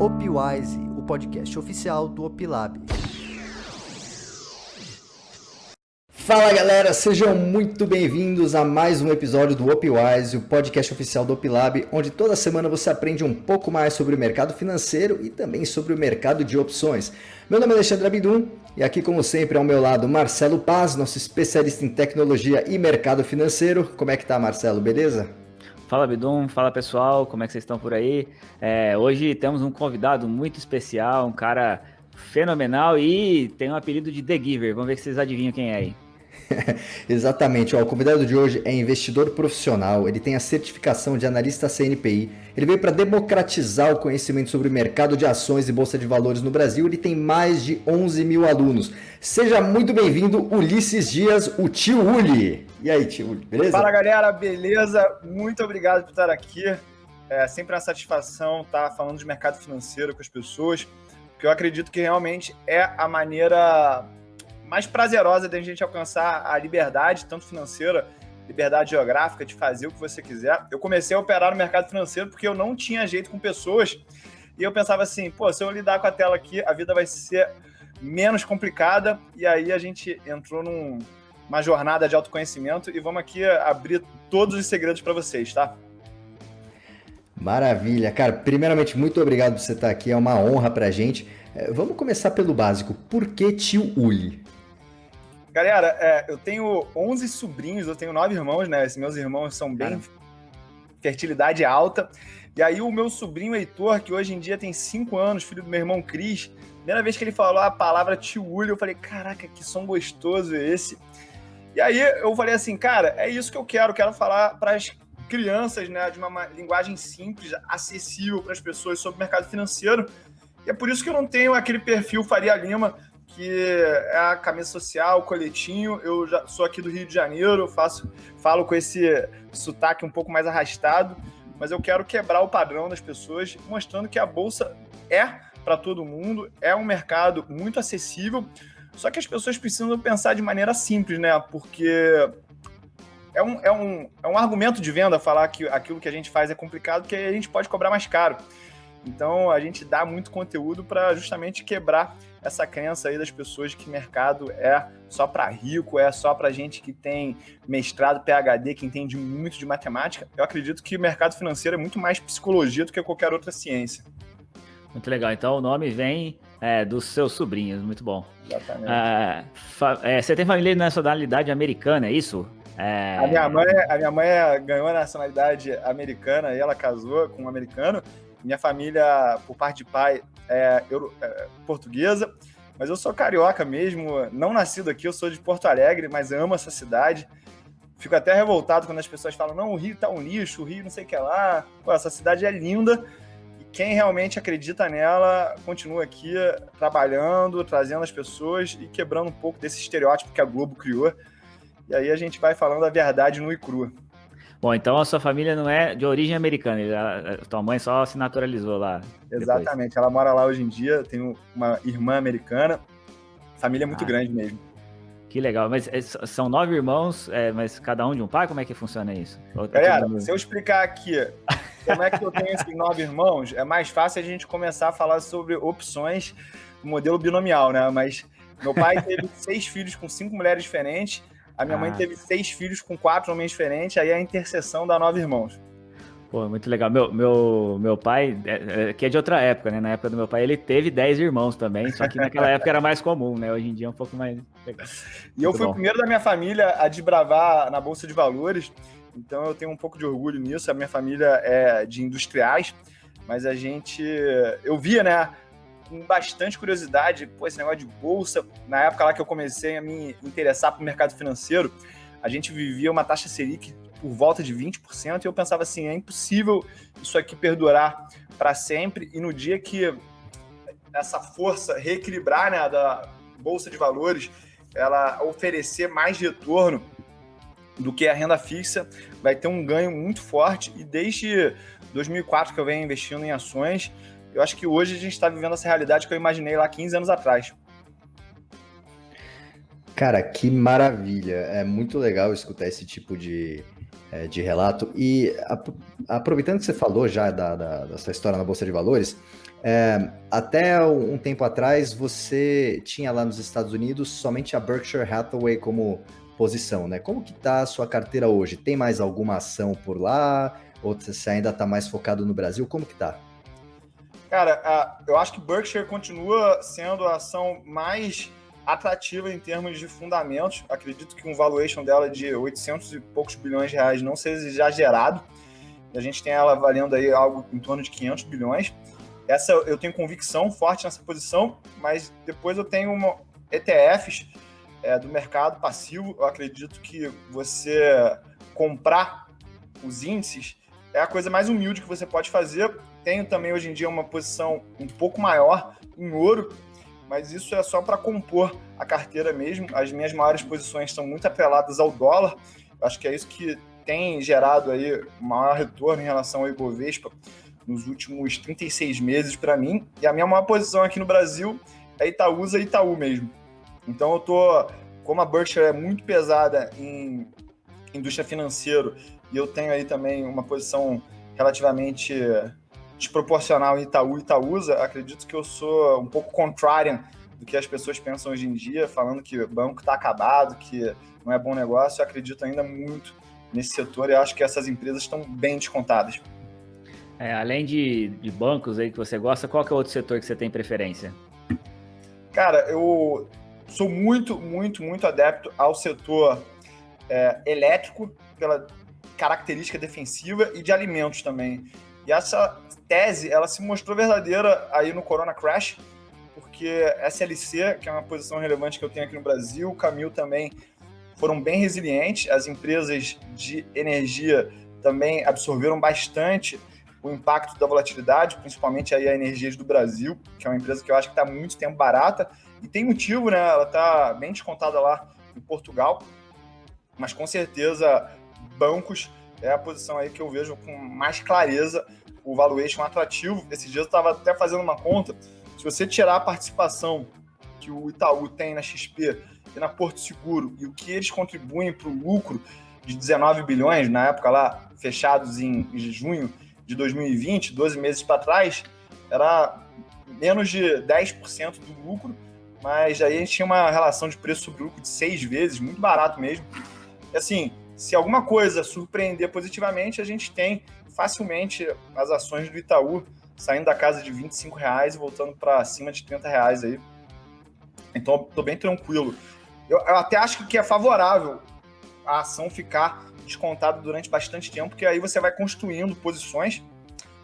Opwise, o podcast oficial do Opilab. Fala galera, sejam muito bem-vindos a mais um episódio do Opwise, o podcast oficial do Opilab, onde toda semana você aprende um pouco mais sobre o mercado financeiro e também sobre o mercado de opções. Meu nome é Alexandre Abidum e aqui, como sempre, ao meu lado Marcelo Paz, nosso especialista em tecnologia e mercado financeiro. Como é que tá, Marcelo? Beleza? Fala, Bidum, fala pessoal, como é que vocês estão por aí? Hoje temos um convidado muito especial, um cara fenomenal e tem um apelido de The Giver. Vamos ver se vocês adivinham quem é aí. Exatamente, o convidado de hoje é investidor profissional, ele tem a certificação de analista CNPI, ele veio para democratizar o conhecimento sobre o mercado de ações e bolsa de valores no Brasil, ele tem mais de 11 mil alunos. Seja muito bem-vindo, Ulisses Dias, o tio Uli. E aí, tio Uli, beleza? Fala galera, beleza? Muito obrigado por estar aqui. É sempre uma satisfação estar falando de mercado financeiro com as pessoas, porque eu acredito que realmente é a maneira mais prazerosa da gente alcançar a liberdade, tanto financeira, liberdade geográfica, de fazer o que você quiser. Eu comecei a operar no mercado financeiro porque eu não tinha jeito com pessoas e eu pensava assim, se eu lidar com a tela aqui, a vida vai ser menos complicada, e aí a gente entrou numa jornada de autoconhecimento e vamos aqui abrir todos os segredos para vocês, tá? Maravilha, cara, primeiramente muito obrigado por você estar aqui, é uma honra pra gente. Vamos começar pelo básico, por que tio Uli? Galera, eu tenho 11 sobrinhos, eu tenho 9 irmãos, né? Esses meus irmãos são bem fertilidade alta. E aí o meu sobrinho Heitor, que hoje em dia tem 5 anos, filho do meu irmão Cris, primeira vez que ele falou a palavra tio Uli, eu falei, caraca, que som gostoso é esse? E aí eu falei assim, cara, é isso que eu quero falar para as crianças, né, de uma linguagem simples, acessível para as pessoas sobre o mercado financeiro. E é por isso que eu não tenho aquele perfil Faria Lima, que é a camisa social, o coletinho. Eu já sou aqui do Rio de Janeiro, falo com esse sotaque um pouco mais arrastado, mas eu quero quebrar o padrão das pessoas, mostrando que a Bolsa é para todo mundo, é um mercado muito acessível, só que as pessoas precisam pensar de maneira simples, né? Porque é um argumento de venda falar que aquilo que a gente faz é complicado, que a gente pode cobrar mais caro. Então, a gente dá muito conteúdo para justamente quebrar essa crença aí das pessoas que mercado é só para rico, é só para gente que tem mestrado, PhD, que entende muito de matemática. Eu acredito que o mercado financeiro é muito mais psicologia do que qualquer outra ciência. Muito legal, então o nome vem dos seus sobrinhos, muito bom. Exatamente. Você tem família de nacionalidade americana, é isso? A minha mãe ganhou a nacionalidade americana e ela casou com um americano. Minha família, por parte de pai, é portuguesa, mas eu sou carioca mesmo, não nascido aqui, eu sou de Porto Alegre, mas amo essa cidade. Fico até revoltado quando as pessoas falam, não, o Rio tá um lixo, o Rio não sei o que lá. Essa cidade é linda e quem realmente acredita nela continua aqui trabalhando, trazendo as pessoas e quebrando um pouco desse estereótipo que a Globo criou. E aí a gente vai falando a verdade nua e crua. Bom, então a sua família não é de origem americana, a tua mãe só se naturalizou lá. Exatamente, ela mora lá hoje em dia, tenho uma irmã americana, família muito grande mesmo. Que legal, mas são 9 irmãos, mas cada um de um pai? Como é que funciona isso? Galera, se eu explicar aqui como é que eu tenho esses 9 irmãos, é mais fácil a gente começar a falar sobre opções do modelo binomial, né? Mas meu pai teve 6 filhos com 5 mulheres diferentes, a minha mãe teve 6 filhos com 4 homens diferentes, aí é a interseção dá 9 irmãos. Pô, muito legal. Meu pai, que é de outra época, né? Na época do meu pai, ele teve 10 irmãos também, só que naquela época era mais comum, né? Hoje em dia é um pouco mais legal. E eu fui o primeiro da minha família a desbravar na Bolsa de Valores, então eu tenho um pouco de orgulho nisso. A minha família é de industriais, mas eu via, né, com bastante curiosidade, esse negócio de bolsa. Na época lá que eu comecei a me interessar por mercado financeiro, a gente vivia uma taxa Selic por volta de 20%, e eu pensava assim, é impossível isso aqui perdurar para sempre, e no dia que essa força reequilibrar, né, da Bolsa de Valores, ela oferecer mais retorno do que a renda fixa, vai ter um ganho muito forte, e desde 2004 que eu venho investindo em ações, eu acho que hoje a gente está vivendo essa realidade que eu imaginei lá 15 anos atrás. Cara, que maravilha. É muito legal escutar esse tipo de relato. E aproveitando que você falou já da sua história na Bolsa de Valores, Até um tempo atrás, você tinha lá nos Estados Unidos somente a Berkshire Hathaway como posição, né? Como que tá a sua carteira hoje? Tem mais alguma ação por lá? Ou você ainda está mais focado no Brasil? Como que tá? Cara, eu acho que Berkshire continua sendo a ação mais atrativa em termos de fundamentos. Acredito que um valuation dela de 800 e poucos bilhões de reais não seja exagerado. A gente tem ela valendo aí algo em torno de 500 bilhões. Essa eu tenho convicção forte nessa posição, mas depois eu tenho ETFs do mercado passivo. Eu acredito que você comprar os índices é a coisa mais humilde que você pode fazer. Tenho também hoje em dia uma posição um pouco maior em ouro, mas isso é só para compor a carteira mesmo. As minhas maiores posições estão muito atreladas ao dólar. Eu acho que é isso que tem gerado aí maior retorno em relação ao Ibovespa nos últimos 36 meses para mim. E a minha maior posição aqui no Brasil é Itaúsa e Itaú mesmo. Então eu tô, como a Berkshire é muito pesada em indústria financeira, e eu tenho aí também uma posição relativamente desproporcional em Itaú e Itaúsa, acredito que eu sou um pouco contrarian do que as pessoas pensam hoje em dia, falando que o banco está acabado, que não é bom negócio. Eu acredito ainda muito nesse setor e acho que essas empresas estão bem descontadas. Além de bancos aí que você gosta, qual que é o outro setor que você tem preferência? Cara, eu sou muito, muito, muito adepto ao setor elétrico, pela característica defensiva, e de alimentos também. E essa tese, ela se mostrou verdadeira aí no Corona Crash, porque SLC, que é uma posição relevante que eu tenho aqui no Brasil, Camil também, foram bem resilientes. As empresas de energia também absorveram bastante o impacto da volatilidade, principalmente aí a Energias do Brasil, que é uma empresa que eu acho que está há muito tempo barata, e tem motivo, né? Ela está bem descontada lá em Portugal, mas com certeza bancos é a posição aí que eu vejo com mais clareza o valuation atrativo. Esses dias eu estava até fazendo uma conta, se você tirar a participação que o Itaú tem na XP e na Porto Seguro e o que eles contribuem para o lucro de 19 bilhões, na época lá, fechados em junho de 2020, 12 meses para trás, era menos de 10% do lucro, mas aí a gente tinha uma relação de preço sobre lucro de 6 vezes, muito barato mesmo. E assim, se alguma coisa surpreender positivamente, a gente tem facilmente as ações do Itaú saindo da casa de R$25 e voltando para cima de R$30 aí. Então, estou bem tranquilo. Eu até acho que é favorável a ação ficar descontada durante bastante tempo, porque aí você vai construindo posições.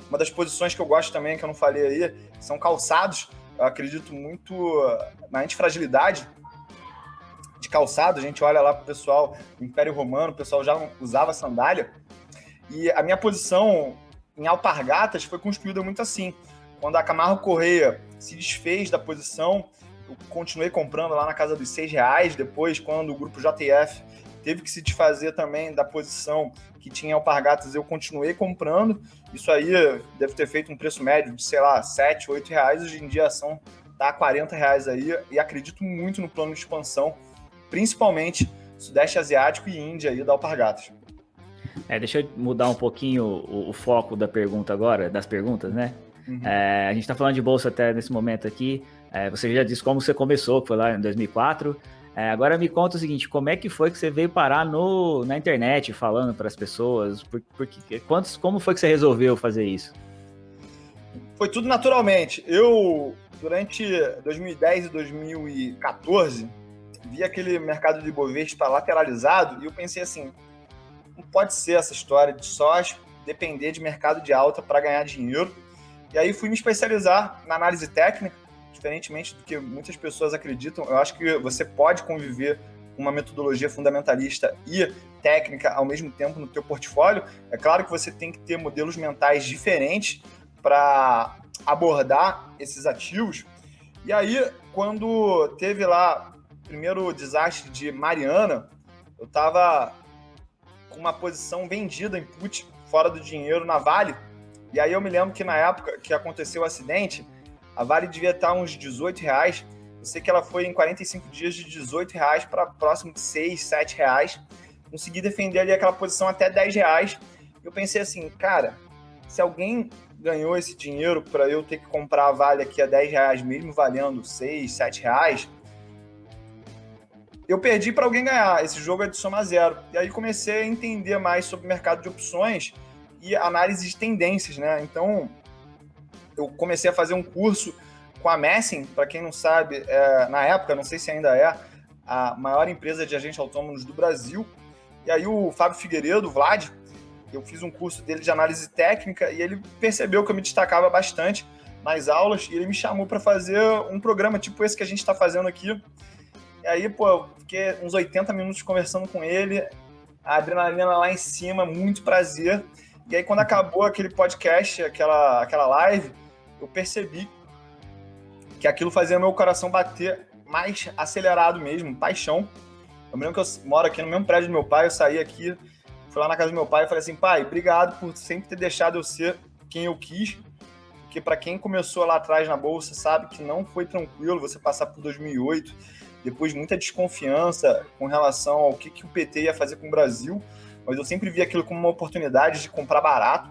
Uma das posições que eu gosto também, que eu não falei aí, são calçados. Eu acredito muito na antifragilidade de calçado. A gente olha lá para o pessoal do Império Romano, o pessoal já usava sandália. E a minha posição em Alpargatas foi construída muito assim. Quando a Camargo Correia se desfez da posição, eu continuei comprando lá na casa dos R$6. Depois, quando o grupo JF teve que se desfazer também da posição que tinha Alpargatas, eu continuei comprando. Isso aí deve ter feito um preço médio de, sei lá, R$7, R$8. Hoje em dia a ação está a R$40 aí, e acredito muito no plano de expansão, principalmente Sudeste Asiático e Índia aí da Alpargatas. Deixa eu mudar um pouquinho o foco da pergunta agora, das perguntas, né? Uhum. A gente está falando de bolsa até nesse momento aqui. Você já disse como você começou, que foi lá em 2004. Agora me conta o seguinte, como é que foi que você veio parar na internet falando para as pessoas? Como foi que você resolveu fazer isso? Foi tudo naturalmente. Eu, durante 2010 e 2014, vi aquele mercado de Ibovespa lateralizado e eu pensei assim, não pode ser essa história de só depender de mercado de alta para ganhar dinheiro. E aí fui me especializar na análise técnica, diferentemente do que muitas pessoas acreditam. Eu acho que você pode conviver com uma metodologia fundamentalista e técnica ao mesmo tempo no teu portfólio. É claro que você tem que ter modelos mentais diferentes para abordar esses ativos. E aí, quando teve lá o primeiro desastre de Mariana, eu estava com uma posição vendida em put, fora do dinheiro na Vale. E aí eu me lembro que na época que aconteceu o acidente, a Vale devia estar uns R$18. Eu sei que ela foi em 45 dias de R$18 para próximo de R$6, R$7. Consegui defender ali aquela posição até R$10. Eu pensei assim, cara, se alguém ganhou esse dinheiro para eu ter que comprar a Vale aqui a R$10, mesmo valendo R$6, R$7, eu perdi para alguém ganhar. Esse jogo é de soma zero. E aí comecei a entender mais sobre o mercado de opções e análise de tendências, né? Então, eu comecei a fazer um curso com a Messing, para quem não sabe, na época, não sei se ainda é, a maior empresa de agentes autônomos do Brasil. E aí o Fábio Figueiredo, o Vlad, eu fiz um curso dele de análise técnica e ele percebeu que eu me destacava bastante nas aulas e ele me chamou para fazer um programa tipo esse que a gente está fazendo aqui. E aí, pô, eu fiquei uns 80 minutos conversando com ele, a adrenalina lá em cima, muito prazer. E aí, quando acabou aquele podcast, aquela live, eu percebi que aquilo fazia meu coração bater mais acelerado mesmo, paixão. Eu me lembro que eu moro aqui no mesmo prédio do meu pai, eu saí aqui, fui lá na casa do meu pai e falei assim, pai, obrigado por sempre ter deixado eu ser quem eu quis, porque para quem começou lá atrás na Bolsa sabe que não foi tranquilo você passar por 2008, depois muita desconfiança com relação ao que o PT ia fazer com o Brasil, mas eu sempre vi aquilo como uma oportunidade de comprar barato,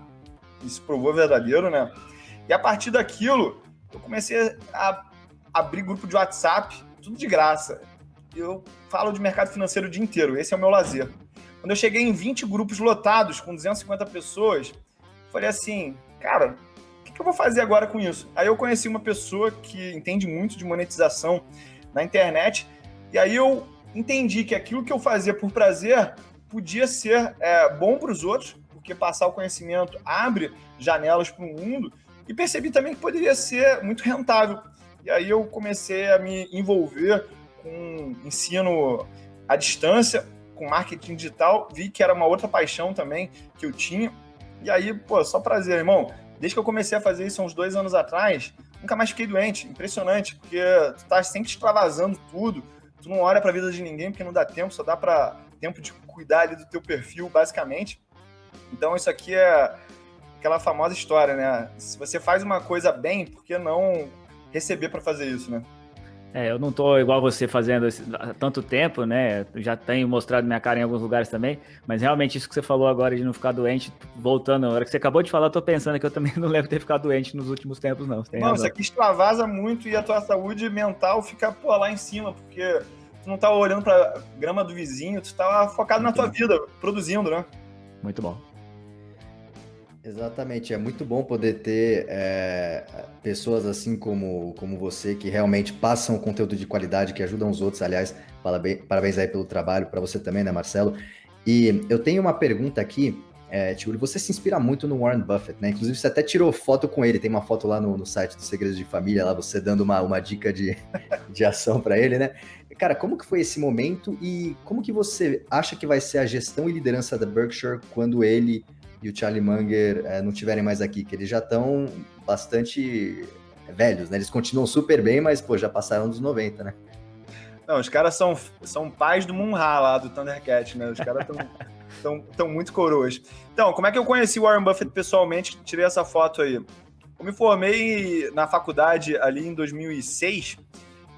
isso provou verdadeiro, né? E a partir daquilo, eu comecei a abrir grupo de WhatsApp, tudo de graça. Eu falo de mercado financeiro o dia inteiro, esse é o meu lazer. Quando eu cheguei em 20 grupos lotados, com 250 pessoas, falei assim, cara, o que eu vou fazer agora com isso? Aí eu conheci uma pessoa que entende muito de monetização na internet, e aí eu entendi que aquilo que eu fazia por prazer podia ser bom para os outros, porque passar o conhecimento abre janelas para o mundo, e percebi também que poderia ser muito rentável. E aí eu comecei a me envolver com ensino à distância, com marketing digital, vi que era uma outra paixão também que eu tinha. E aí, pô, só prazer, irmão. Desde que eu comecei a fazer isso há uns 2 anos atrás, nunca mais fiquei doente. Impressionante, porque tu tá sempre extravasando tudo, tu não olha pra vida de ninguém porque não dá tempo, só dá pra tempo de cuidar ali do teu perfil, basicamente. Então isso aqui é aquela famosa história, né? Se você faz uma coisa bem, por que não receber pra fazer isso, né? Eu não tô igual você fazendo há tanto tempo, né? Eu já tenho mostrado minha cara em alguns lugares também, mas realmente isso que você falou agora de não ficar doente, voltando, na hora que você acabou de falar, eu tô pensando que eu também não lembro de ter ficado doente nos últimos tempos, não. Não, isso aqui extravasa muito e a tua saúde mental fica, pô, lá em cima, porque tu não tá olhando pra grama do vizinho, tu tá focado muito na tua vida, produzindo, né? Muito bom. Exatamente, é muito bom poder ter pessoas assim como você, que realmente passam conteúdo de qualidade, que ajudam os outros. Aliás, parabéns aí pelo trabalho, para você também, né, Marcelo? E eu tenho uma pergunta aqui, Tiuri, você se inspira muito no Warren Buffett, né? Inclusive você até tirou foto com ele, tem uma foto lá no site do Segredos de Família, lá você dando uma dica de ação para ele, né? Cara, como que foi esse momento e como que você acha que vai ser a gestão e liderança da Berkshire quando ele e o Charlie Munger não estiverem mais aqui, que eles já estão bastante velhos, né? Eles continuam super bem, mas, pô, já passaram dos 90, né? Não, os caras são pais do Munha lá, do Thundercat, né? Os caras estão muito coroas. Então, como é que eu conheci o Warren Buffett pessoalmente? Tirei essa foto aí. Eu me formei na faculdade ali em 2006,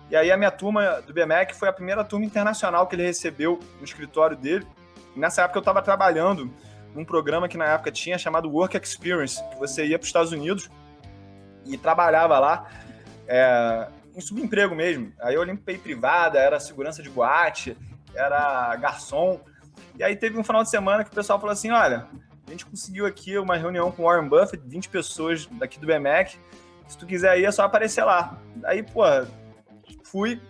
e aí a minha turma do BMEC foi a primeira turma internacional que ele recebeu no escritório dele. E nessa época eu estava trabalhando num programa que na época tinha chamado Work Experience, que você ia para os Estados Unidos e trabalhava lá em subemprego mesmo. Aí eu limpei privada, era segurança de boate, era garçom. E aí teve um final de semana que o pessoal falou assim, olha, a gente conseguiu aqui uma reunião com o Warren Buffett, 20 pessoas daqui do BMEC, se tu quiser ir é só aparecer lá. Aí, pô, fui,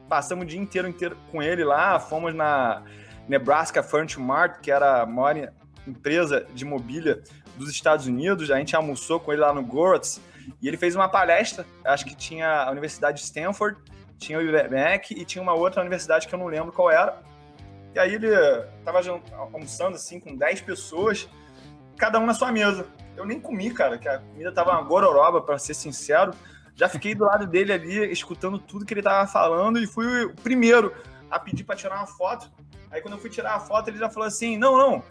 passamos o dia inteiro com ele lá, fomos na Nebraska Furniture Mart, que era a maior empresa de mobília dos Estados Unidos. A gente almoçou com ele lá no Goretz e ele fez uma palestra, acho que tinha a Universidade de Stanford, tinha o IBMEC e tinha uma outra universidade que eu não lembro qual era. E aí ele tava almoçando assim com 10 pessoas, cada um na sua mesa. Eu nem comi, cara, que a comida tava uma gororoba, para ser sincero. Já fiquei do lado dele ali, escutando tudo que ele tava falando e fui o primeiro a pedir para tirar uma foto. Aí quando eu fui tirar a foto, ele já falou assim, não,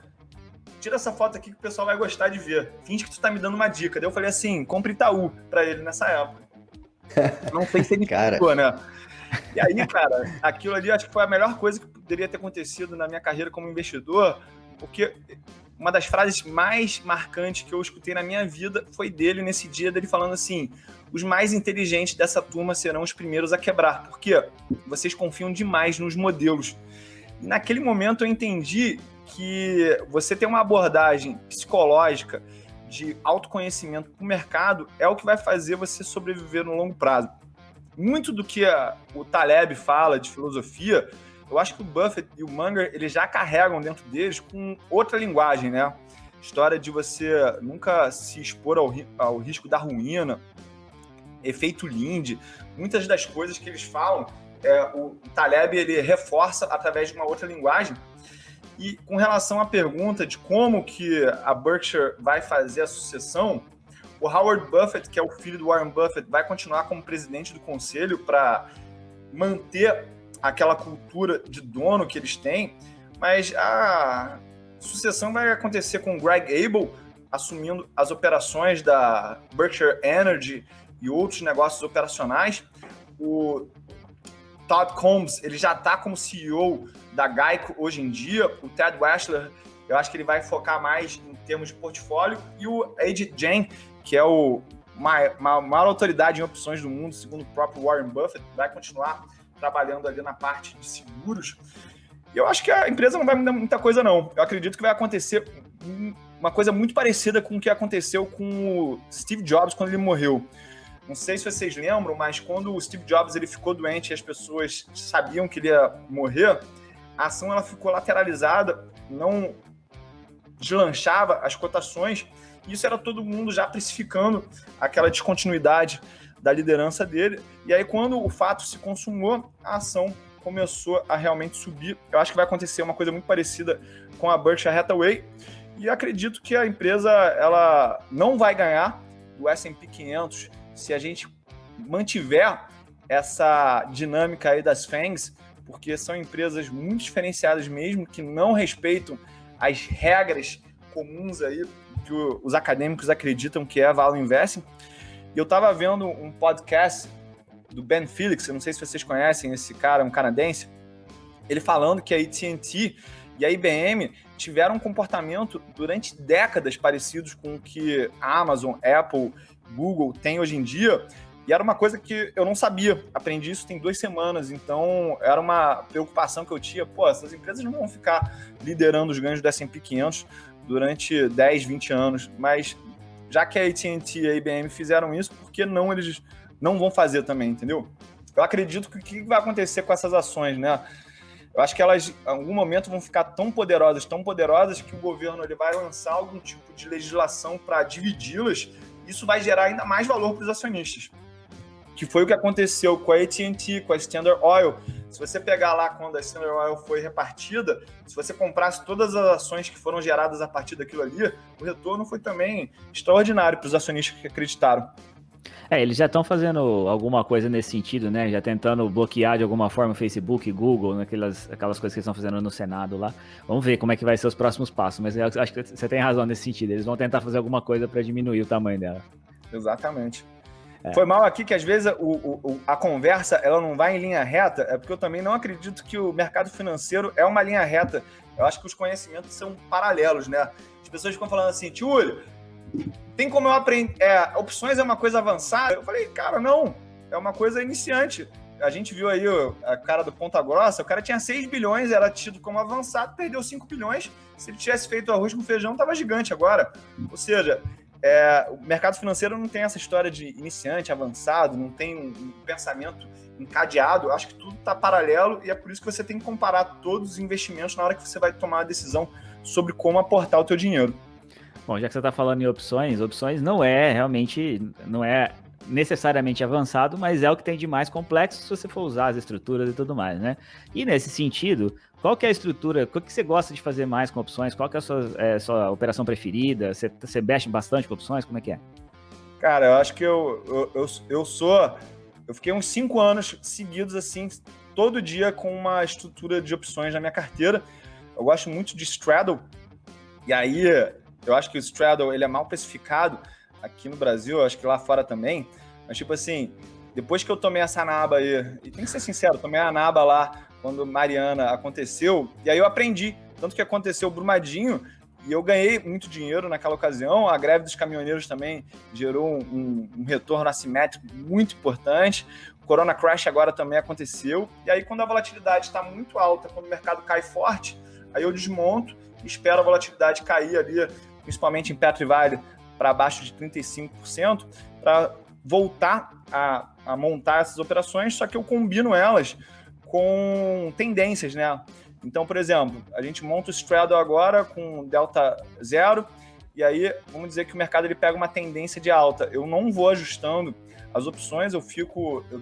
tira essa foto aqui que o pessoal vai gostar de ver. Finge que tu tá me dando uma dica. Daí eu falei assim, compre Itaú pra ele nessa época. Não sei se ele ficou, né? E aí, cara, aquilo ali acho que foi a melhor coisa que poderia ter acontecido na minha carreira como investidor, porque uma das frases mais marcantes que eu escutei na minha vida foi dele nesse dia, dele falando assim: os mais inteligentes dessa turma serão os primeiros a quebrar, porque vocês confiam demais nos modelos. E naquele momento eu entendi que você ter uma abordagem psicológica de autoconhecimento para o mercado é o que vai fazer você sobreviver no longo prazo. Muito do que o Taleb fala de filosofia, eu acho que o Buffett e o Munger, eles já carregam dentro deles com outra linguagem, né? História de você nunca se expor ao risco da ruína, efeito Linde, muitas das coisas que eles falam, o Taleb ele reforça através de uma outra linguagem. E com relação à pergunta de como que a Berkshire vai fazer a sucessão, o Howard Buffett, que é o filho do Warren Buffett, vai continuar como presidente do conselho para manter aquela cultura de dono que eles têm, mas a sucessão vai acontecer com o Greg Abel assumindo as operações da Berkshire Energy e outros negócios operacionais. O Todd Combs, ele já está como CEO da Geico hoje em dia. O Ted Weschler, eu acho que ele vai focar mais em termos de portfólio. E o Ajit Jain, que é a maior autoridade em opções do mundo, segundo o próprio Warren Buffett, vai continuar trabalhando ali na parte de seguros. E eu acho que a empresa não vai mudar muita coisa, não. Eu acredito que vai acontecer uma coisa muito parecida com o que aconteceu com o Steve Jobs quando ele morreu. Não sei se vocês lembram, mas quando o Steve Jobs ele ficou doente e as pessoas sabiam que ele ia morrer, a ação ela ficou lateralizada, não deslanchava as cotações. Isso era todo mundo já precificando aquela descontinuidade da liderança dele. E aí, quando o fato se consumou, a ação começou a realmente subir. Eu acho que vai acontecer uma coisa muito parecida com a Berkshire Hathaway. E acredito que a empresa ela não vai ganhar do S&P 500 se a gente mantiver essa dinâmica aí das FANGs, porque são empresas muito diferenciadas mesmo, que não respeitam as regras comuns aí que os acadêmicos acreditam que é Value Investing. E eu estava vendo um podcast do Ben Phillips, eu não sei se vocês conhecem esse cara, um canadense, ele falando que a AT&T e a IBM tiveram um comportamento durante décadas parecidos com o que a Amazon, Apple, Google tem hoje em dia, e era uma coisa que eu não sabia, aprendi isso tem 2 semanas, então era uma preocupação que eu tinha, essas empresas não vão ficar liderando os ganhos do S&P 500 durante 10, 20 anos, mas já que a AT&T e a IBM fizeram isso, por que não eles não vão fazer também, entendeu? Eu acredito que o que vai acontecer com essas ações, né? Eu acho que elas, em algum momento, vão ficar tão poderosas que o governo ele vai lançar algum tipo de legislação para dividi-las. Isso vai gerar ainda mais valor para os acionistas, que foi o que aconteceu com a AT&T, com a Standard Oil. Se você pegar lá quando a Standard Oil foi repartida, se você comprasse todas as ações que foram geradas a partir daquilo ali, o retorno foi também extraordinário para os acionistas que acreditaram. Eles já estão fazendo alguma coisa nesse sentido, né? Já tentando bloquear de alguma forma Facebook, Google, aquelas coisas que eles estão fazendo no Senado lá. Vamos ver como é que vai ser os próximos passos, mas eu acho que você tem razão nesse sentido. Eles vão tentar fazer alguma coisa para diminuir o tamanho dela. Exatamente. Foi mal aqui que às vezes a conversa ela não vai em linha reta, é porque eu também não acredito que o mercado financeiro é uma linha reta. Eu acho que os conhecimentos são paralelos, né? As pessoas ficam falando assim, Tiúlio, tem como eu aprender? Opções é uma coisa avançada? Eu falei, cara, não. É uma coisa iniciante. A gente viu aí a cara do Ponta Grossa, o cara tinha 6 bilhões, era tido como avançado, perdeu 5 bilhões. Se ele tivesse feito arroz com feijão, tava gigante agora. Ou seja, o mercado financeiro não tem essa história de iniciante, avançado, não tem um pensamento encadeado. Eu acho que tudo está paralelo e é por isso que você tem que comparar todos os investimentos na hora que você vai tomar a decisão sobre como aportar o teu dinheiro. Bom, já que você está falando em opções não é necessariamente avançado, mas é o que tem de mais complexo se você for usar as estruturas e tudo mais, né? E nesse sentido, qual que é a estrutura, o que você gosta de fazer mais com opções? Qual que é a sua operação preferida? Você mexe bastante com opções? Como é que é? Cara, eu acho que eu fiquei uns 5 anos seguidos, assim, todo dia com uma estrutura de opções na minha carteira. Eu gosto muito de straddle, e aí eu acho que o straddle ele é mal precificado aqui no Brasil, eu acho que lá fora também, mas tipo assim, depois que eu tomei essa naba aí, e tem que ser sincero, tomei a naba lá quando Mariana aconteceu, e aí eu aprendi, tanto que aconteceu o Brumadinho, E eu ganhei muito dinheiro naquela ocasião. A greve dos caminhoneiros também gerou um retorno assimétrico muito importante. O Corona Crash agora também aconteceu. E aí, quando a volatilidade está muito alta, quando o mercado cai forte, aí eu desmonto e espero a volatilidade cair ali, principalmente em Petro e Vale, para abaixo de 35%, para voltar a montar essas operações, só que eu combino elas com tendências, né? Então, por exemplo, a gente monta o straddle agora com delta 0, e aí vamos dizer que o mercado ele pega uma tendência de alta. Eu não vou ajustando as opções, eu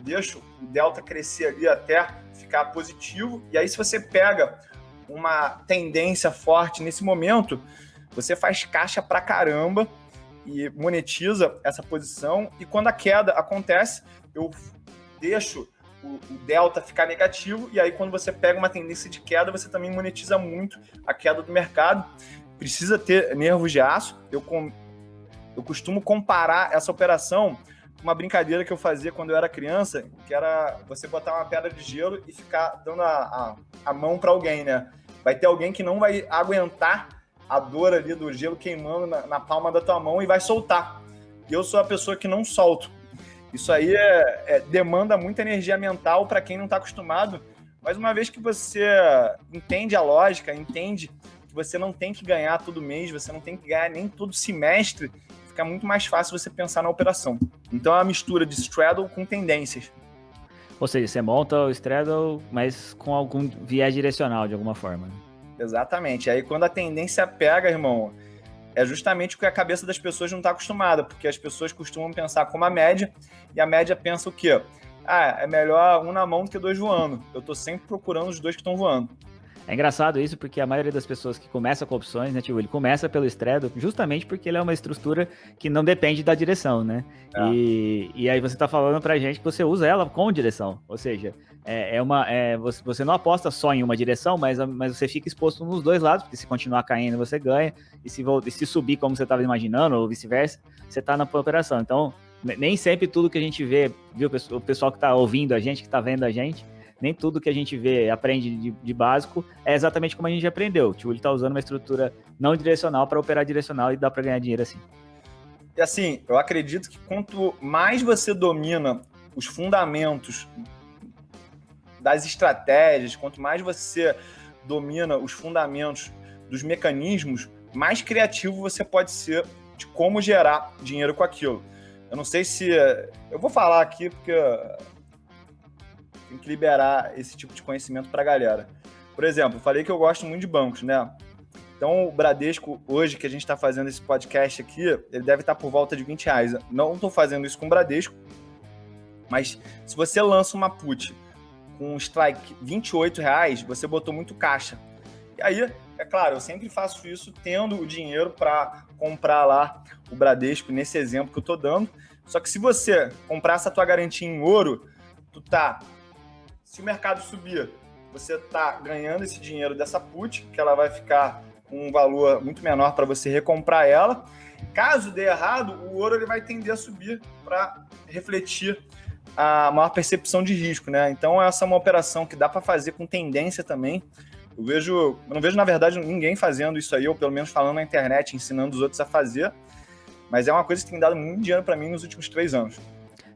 deixo o delta crescer ali até ficar positivo, e aí se você pega uma tendência forte nesse momento, você faz caixa pra caramba e monetiza essa posição, e quando a queda acontece, eu deixo o delta ficar negativo, e aí quando você pega uma tendência de queda, você também monetiza muito a queda do mercado. Precisa ter nervos de aço. Eu costumo comparar essa operação com uma brincadeira que eu fazia quando eu era criança, que era você botar uma pedra de gelo e ficar dando a mão para alguém, né? Vai ter alguém que não vai aguentar a dor ali do gelo queimando na palma da tua mão e vai soltar. E eu sou a pessoa que não solto. Isso aí demanda muita energia mental para quem não está acostumado, mas uma vez que você entende a lógica, entende que você não tem que ganhar todo mês, você não tem que ganhar nem todo semestre, fica muito mais fácil você pensar na operação. Então é uma mistura de straddle com tendências. Ou seja, você monta o straddle, mas com algum viés direcional de alguma forma. Exatamente. Aí quando a tendência pega, irmão, é justamente o que a cabeça das pessoas não está acostumada, porque as pessoas costumam pensar como a média, e a média pensa o quê? É melhor um na mão do que dois voando. Eu estou sempre procurando os dois que estão voando. É engraçado isso, porque a maioria das pessoas que começa com opções, né, tipo, ele começa pelo straddle justamente porque ele é uma estrutura que não depende da direção, né? E aí você tá falando pra gente que você usa ela com direção, ou seja, você não aposta só em uma direção, mas você fica exposto nos dois lados, porque se continuar caindo você ganha, e se subir como você estava imaginando, ou vice-versa, você tá na operação. Então, nem sempre tudo que a gente vê, viu, o pessoal que tá ouvindo a gente, que tá vendo a gente, nem tudo que a gente vê, aprende de básico, é exatamente como a gente aprendeu. O Tio está usando uma estrutura não direcional para operar direcional e dá para ganhar dinheiro assim. E assim, eu acredito que quanto mais você domina os fundamentos das estratégias, quanto mais você domina os fundamentos dos mecanismos, mais criativo você pode ser de como gerar dinheiro com aquilo. Eu não sei se... Eu vou falar aqui porque... tem que liberar esse tipo de conhecimento para a galera. Por exemplo, eu falei que eu gosto muito de bancos, né? Então, o Bradesco, hoje, que a gente está fazendo esse podcast aqui, ele deve estar por volta de R$20. Não estou fazendo isso com o Bradesco, mas se você lança uma put com um strike R$28, você botou muito caixa. E aí, é claro, eu sempre faço isso tendo o dinheiro para comprar lá o Bradesco, nesse exemplo que eu estou dando. Só que se você comprar essa tua garantia em ouro, se o mercado subir, você está ganhando esse dinheiro dessa put, que ela vai ficar com um valor muito menor para você recomprar ela. Caso dê errado, o ouro ele vai tender a subir para refletir a maior percepção de risco, né? Então essa é uma operação que dá para fazer com tendência também. Eu não vejo, na verdade, ninguém fazendo isso aí, ou pelo menos falando na internet, ensinando os outros a fazer, mas é uma coisa que tem dado muito dinheiro para mim nos últimos 3 anos.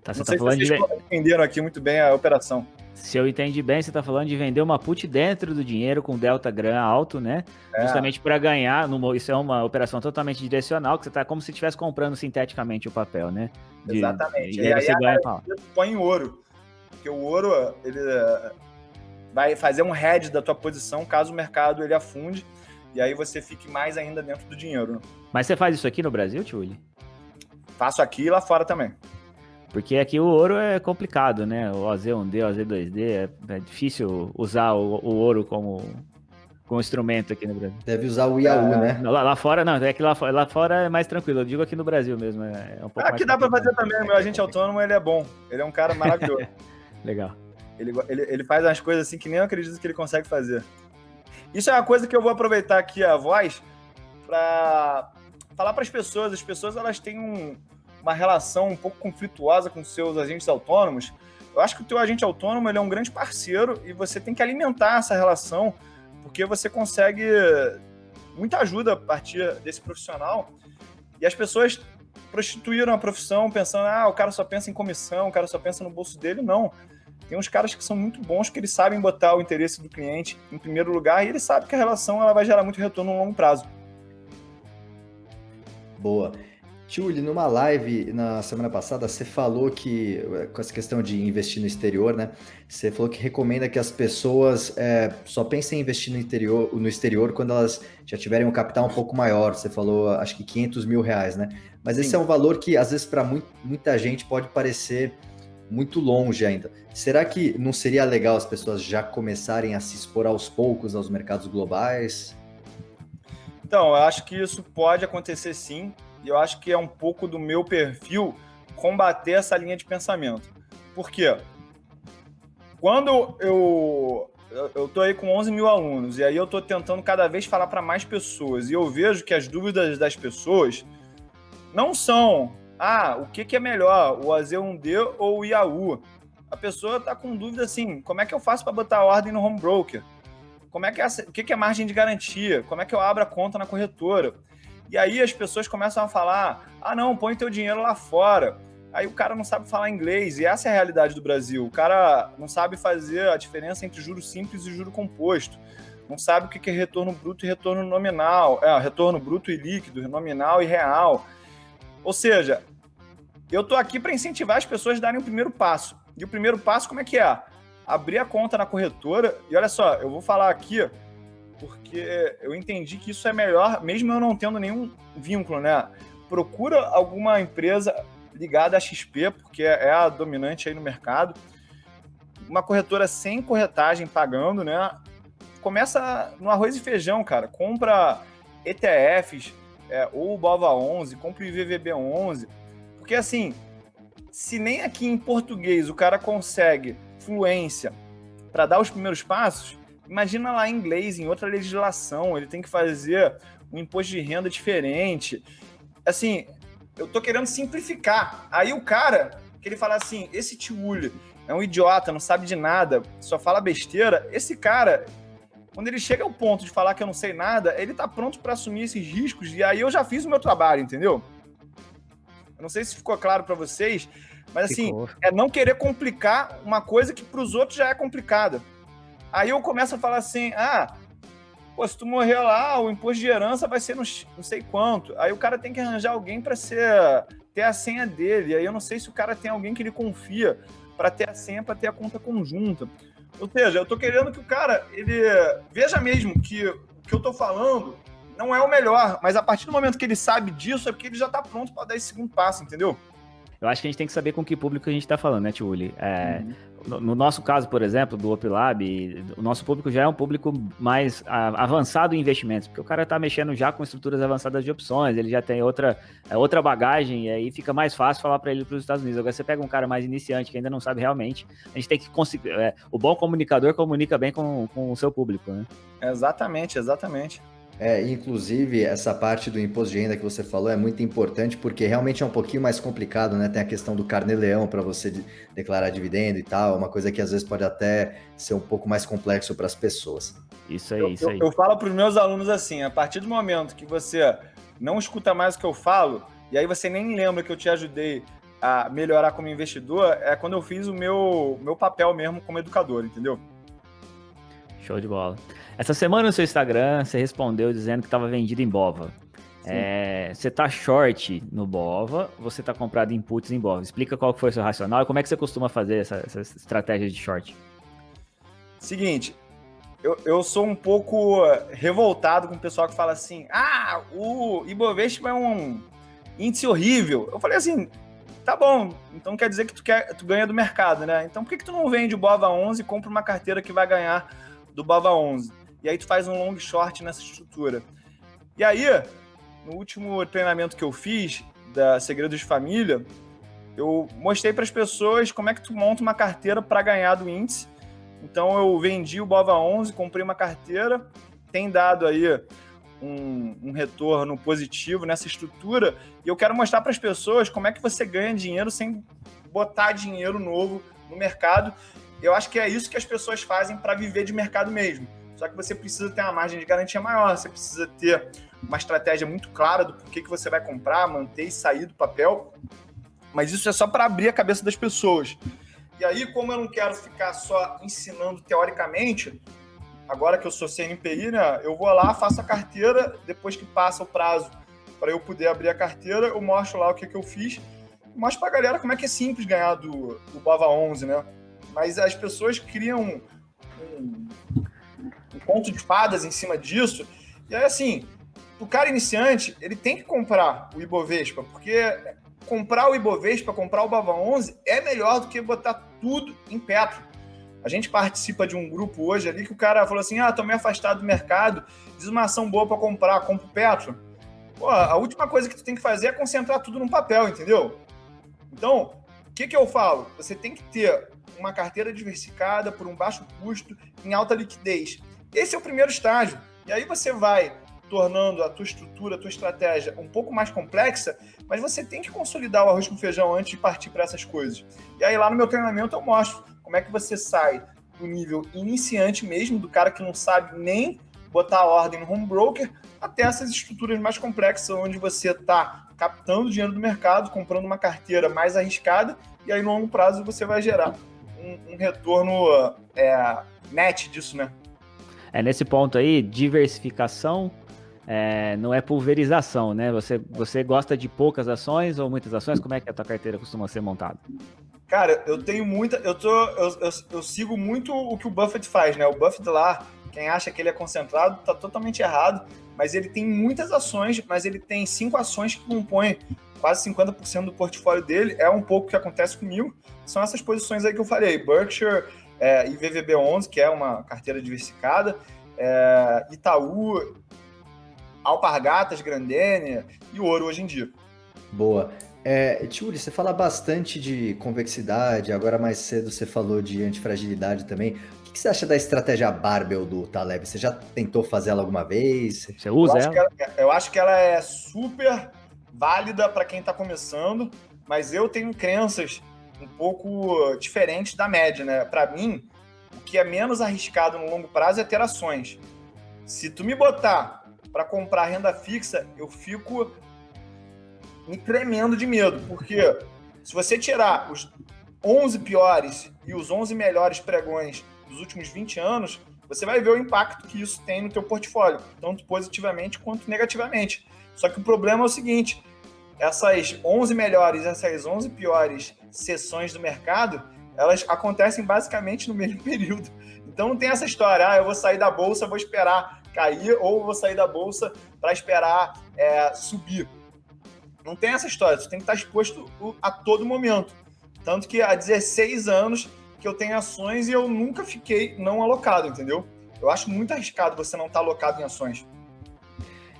Tá, não sei se vocês entenderam aqui muito bem a operação. Se eu entendi bem, você está falando de vender uma put dentro do dinheiro com delta GRAM alto, né? Justamente para ganhar, isso é uma operação totalmente direcional, que você está como se estivesse comprando sinteticamente o papel, né? Exatamente. E aí você ganha. Põe em ouro, porque o ouro ele vai fazer um hedge da tua posição caso o mercado ele afunde, e aí você fique mais ainda dentro do dinheiro. Né? Mas você faz isso aqui no Brasil, Tchuli? Faço aqui e lá fora também. Porque aqui o ouro é complicado, né? O OZ1D, o OZ2D, é difícil usar o ouro como instrumento aqui no Brasil. Deve usar o IAU, né? Lá fora, não, é que lá fora é mais tranquilo, eu digo aqui no Brasil mesmo. É um pouco aqui dá para fazer também, meu agente autônomo, ele é bom, ele é um cara maravilhoso. Legal. Ele faz umas coisas assim que nem eu acredito que ele consegue fazer. Isso é uma coisa que eu vou aproveitar aqui a voz para falar para as pessoas elas têm uma relação um pouco conflituosa com seus agentes autônomos. Eu acho que o teu agente autônomo ele é um grande parceiro e você tem que alimentar essa relação, porque você consegue muita ajuda a partir desse profissional, e as pessoas prostituíram a profissão pensando, o cara só pensa em comissão, o cara só pensa no bolso dele. Não. Tem uns caras que são muito bons, que eles sabem botar o interesse do cliente em primeiro lugar, e eles sabem que a relação ela vai gerar muito retorno no longo prazo. Boa. Tchuli, numa live na semana passada, você falou que, com essa questão de investir no exterior, né? Você falou que recomenda que as pessoas só pensem em investir no exterior quando elas já tiverem um capital um pouco maior. Você falou, acho que R$500 mil, né? Mas esse é um valor que, às vezes, para muita gente pode parecer muito longe ainda. Será que não seria legal as pessoas já começarem a se expor aos poucos aos mercados globais? Então, eu acho que isso pode acontecer sim. E eu acho que é um pouco do meu perfil combater essa linha de pensamento. Por quê? Quando eu tô aí com 11 mil alunos, e aí eu tô tentando cada vez falar para mais pessoas, e eu vejo que as dúvidas das pessoas não são, o que é melhor, o AZ1D ou o IAU? A pessoa tá com dúvida assim, como é que eu faço para botar ordem no home broker? O que é margem de garantia? Como é que eu abro a conta na corretora? E aí as pessoas começam a falar, não, põe teu dinheiro lá fora. Aí o cara não sabe falar inglês, e essa é a realidade do Brasil. O cara não sabe fazer a diferença entre juro simples e juro composto. Não sabe o que é retorno bruto e retorno nominal. Retorno bruto e líquido, nominal e real. Ou seja, eu tô aqui para incentivar as pessoas a darem o primeiro passo. E o primeiro passo, como é que é? Abrir a conta na corretora. E olha só, eu vou falar aqui porque eu entendi que isso é melhor, mesmo eu não tendo nenhum vínculo, né? Procura alguma empresa ligada à XP, porque é a dominante aí no mercado. Uma corretora sem corretagem pagando, né? Começa no arroz e feijão, cara. Compra ETFs, ou o BOVA11, compra o IVVB11. Porque assim, se nem aqui em português o cara consegue fluência para dar os primeiros passos, imagina lá em inglês, em outra legislação, ele tem que fazer um imposto de renda diferente. Assim, eu tô querendo simplificar. Aí o cara, que ele fala assim, esse Tchuli é um idiota, não sabe de nada, só fala besteira. Esse cara, quando ele chega ao ponto de falar que eu não sei nada, ele tá pronto para assumir esses riscos, e aí eu já fiz o meu trabalho, entendeu? Eu não sei se ficou claro para vocês, mas assim, é não querer complicar uma coisa que para os outros já é complicada. Aí eu começo a falar assim, se tu morrer lá, o imposto de herança vai ser não sei quanto. Aí o cara tem que arranjar alguém para ter a senha dele. Aí eu não sei se o cara tem alguém que ele confia para ter a senha, para ter a conta conjunta. Ou seja, eu tô querendo que o cara, ele veja mesmo que o que eu tô falando não é o melhor, mas a partir do momento que ele sabe disso, é porque ele já tá pronto para dar esse segundo passo, entendeu? Eu acho que a gente tem que saber com que público a gente está falando, né, Tchuli? No nosso caso, por exemplo, do OpLab, o nosso público já é um público mais avançado em investimentos, porque o cara está mexendo já com estruturas avançadas de opções, ele já tem outra bagagem, e aí fica mais fácil falar para ele para os Estados Unidos. Agora, você pega um cara mais iniciante, que ainda não sabe realmente, a gente tem que conseguir... o bom comunicador comunica bem com o seu público, né? Exatamente. Inclusive, essa parte do imposto de renda que você falou é muito importante, porque realmente é um pouquinho mais complicado, né? Tem a questão do carnê-leão para você declarar dividendo e tal, uma coisa que às vezes pode até ser um pouco mais complexo para as pessoas. Isso aí. Eu falo para os meus alunos assim, a partir do momento que você não escuta mais o que eu falo, e aí você nem lembra que eu te ajudei a melhorar como investidor, é quando eu fiz o meu papel mesmo como educador, entendeu? Show de bola. Essa semana no seu Instagram, você respondeu dizendo que estava vendido em BOVA. Você está short no BOVA, você está comprado em puts em BOVA. Explica qual foi o seu racional e como é que você costuma fazer essa estratégia de short. Seguinte, eu sou um pouco revoltado com o pessoal que fala assim, o Ibovespa é um índice horrível. Eu falei assim, tá bom, então quer dizer que tu ganha do mercado, né? Então por que tu não vende o BOVA11 e compra uma carteira que vai ganhar do BOVA11? E aí tu faz um long short nessa estrutura. E aí, no último treinamento que eu fiz, da Segredos de Família, eu mostrei para as pessoas como é que tu monta uma carteira para ganhar do índice. Então eu vendi o BOVA11, comprei uma carteira, tem dado aí um retorno positivo nessa estrutura, e eu quero mostrar para as pessoas como é que você ganha dinheiro sem botar dinheiro novo no mercado. Eu acho que é isso que as pessoas fazem para viver de mercado mesmo. Só que você precisa ter uma margem de garantia maior, você precisa ter uma estratégia muito clara do porquê que você vai comprar, manter e sair do papel. Mas isso é só para abrir a cabeça das pessoas. E aí, como eu não quero ficar só ensinando teoricamente, agora que eu sou CNPI, né, eu vou lá, faço a carteira, depois que passa o prazo para eu poder abrir a carteira, eu mostro lá o que eu fiz, mostro para a galera como é que é simples ganhar do Bova 11, né? Mas as pessoas criam um conto de fadas em cima disso, e aí, assim, o cara iniciante, ele tem que comprar o Ibovespa, porque comprar o Ibovespa, comprar o Bova 11, é melhor do que botar tudo em Petro. A gente participa de um grupo hoje ali que o cara falou assim, tô meio afastado do mercado, diz uma ação boa para comprar, compra o Petro. Pô, a última coisa que tu tem que fazer é concentrar tudo num papel, entendeu? Então, o que eu falo? Você tem que ter uma carteira diversificada por um baixo custo, em alta liquidez. Esse é o primeiro estágio. E aí você vai tornando a tua estrutura, a tua estratégia um pouco mais complexa, mas você tem que consolidar o arroz com feijão antes de partir para essas coisas. E aí lá no meu treinamento eu mostro como é que você sai do nível iniciante mesmo, do cara que não sabe nem botar a ordem no home broker, até essas estruturas mais complexas, onde você está captando dinheiro do mercado, comprando uma carteira mais arriscada, e aí no longo prazo você vai gerar um retorno net disso, né? Nesse ponto aí, diversificação não é pulverização, né? Você gosta de poucas ações ou muitas ações? Como é que a tua carteira costuma ser montada? Cara, eu tenho muita... Eu sigo muito o que o Buffett faz, né? O Buffett lá, quem acha que ele é concentrado, tá totalmente errado, mas ele tem muitas ações, mas ele tem 5 ações que compõem quase 50% do portfólio dele. É um pouco o que acontece comigo. São essas posições aí que eu falei, Berkshire e VVB11, que é uma carteira diversificada, Itaú, Alpargatas, Grandene e Ouro hoje em dia. Boa. Tchuri, você fala bastante de convexidade, agora mais cedo você falou de antifragilidade também. O que você acha da estratégia Barbell do Taleb? Você já tentou fazer ela alguma vez? Você usa ela? Eu acho que ela é super válida para quem está começando, mas eu tenho crenças um pouco diferentes da média, né? Para mim, o que é menos arriscado no longo prazo é ter ações. Se tu me botar para comprar renda fixa, eu fico me tremendo de medo, porque se você tirar os 11 piores e os 11 melhores pregões dos últimos 20 anos, você vai ver o impacto que isso tem no teu portfólio, tanto positivamente quanto negativamente. Só que o problema é o seguinte, essas 11 melhores, essas 11 piores sessões do mercado, elas acontecem basicamente no mesmo período. Então não tem essa história, eu vou sair da bolsa, vou esperar cair, ou vou sair da bolsa para esperar subir. Não tem essa história, você tem que estar exposto a todo momento. Tanto que há 16 anos que eu tenho ações e eu nunca fiquei não alocado, entendeu? Eu acho muito arriscado você não estar alocado em ações.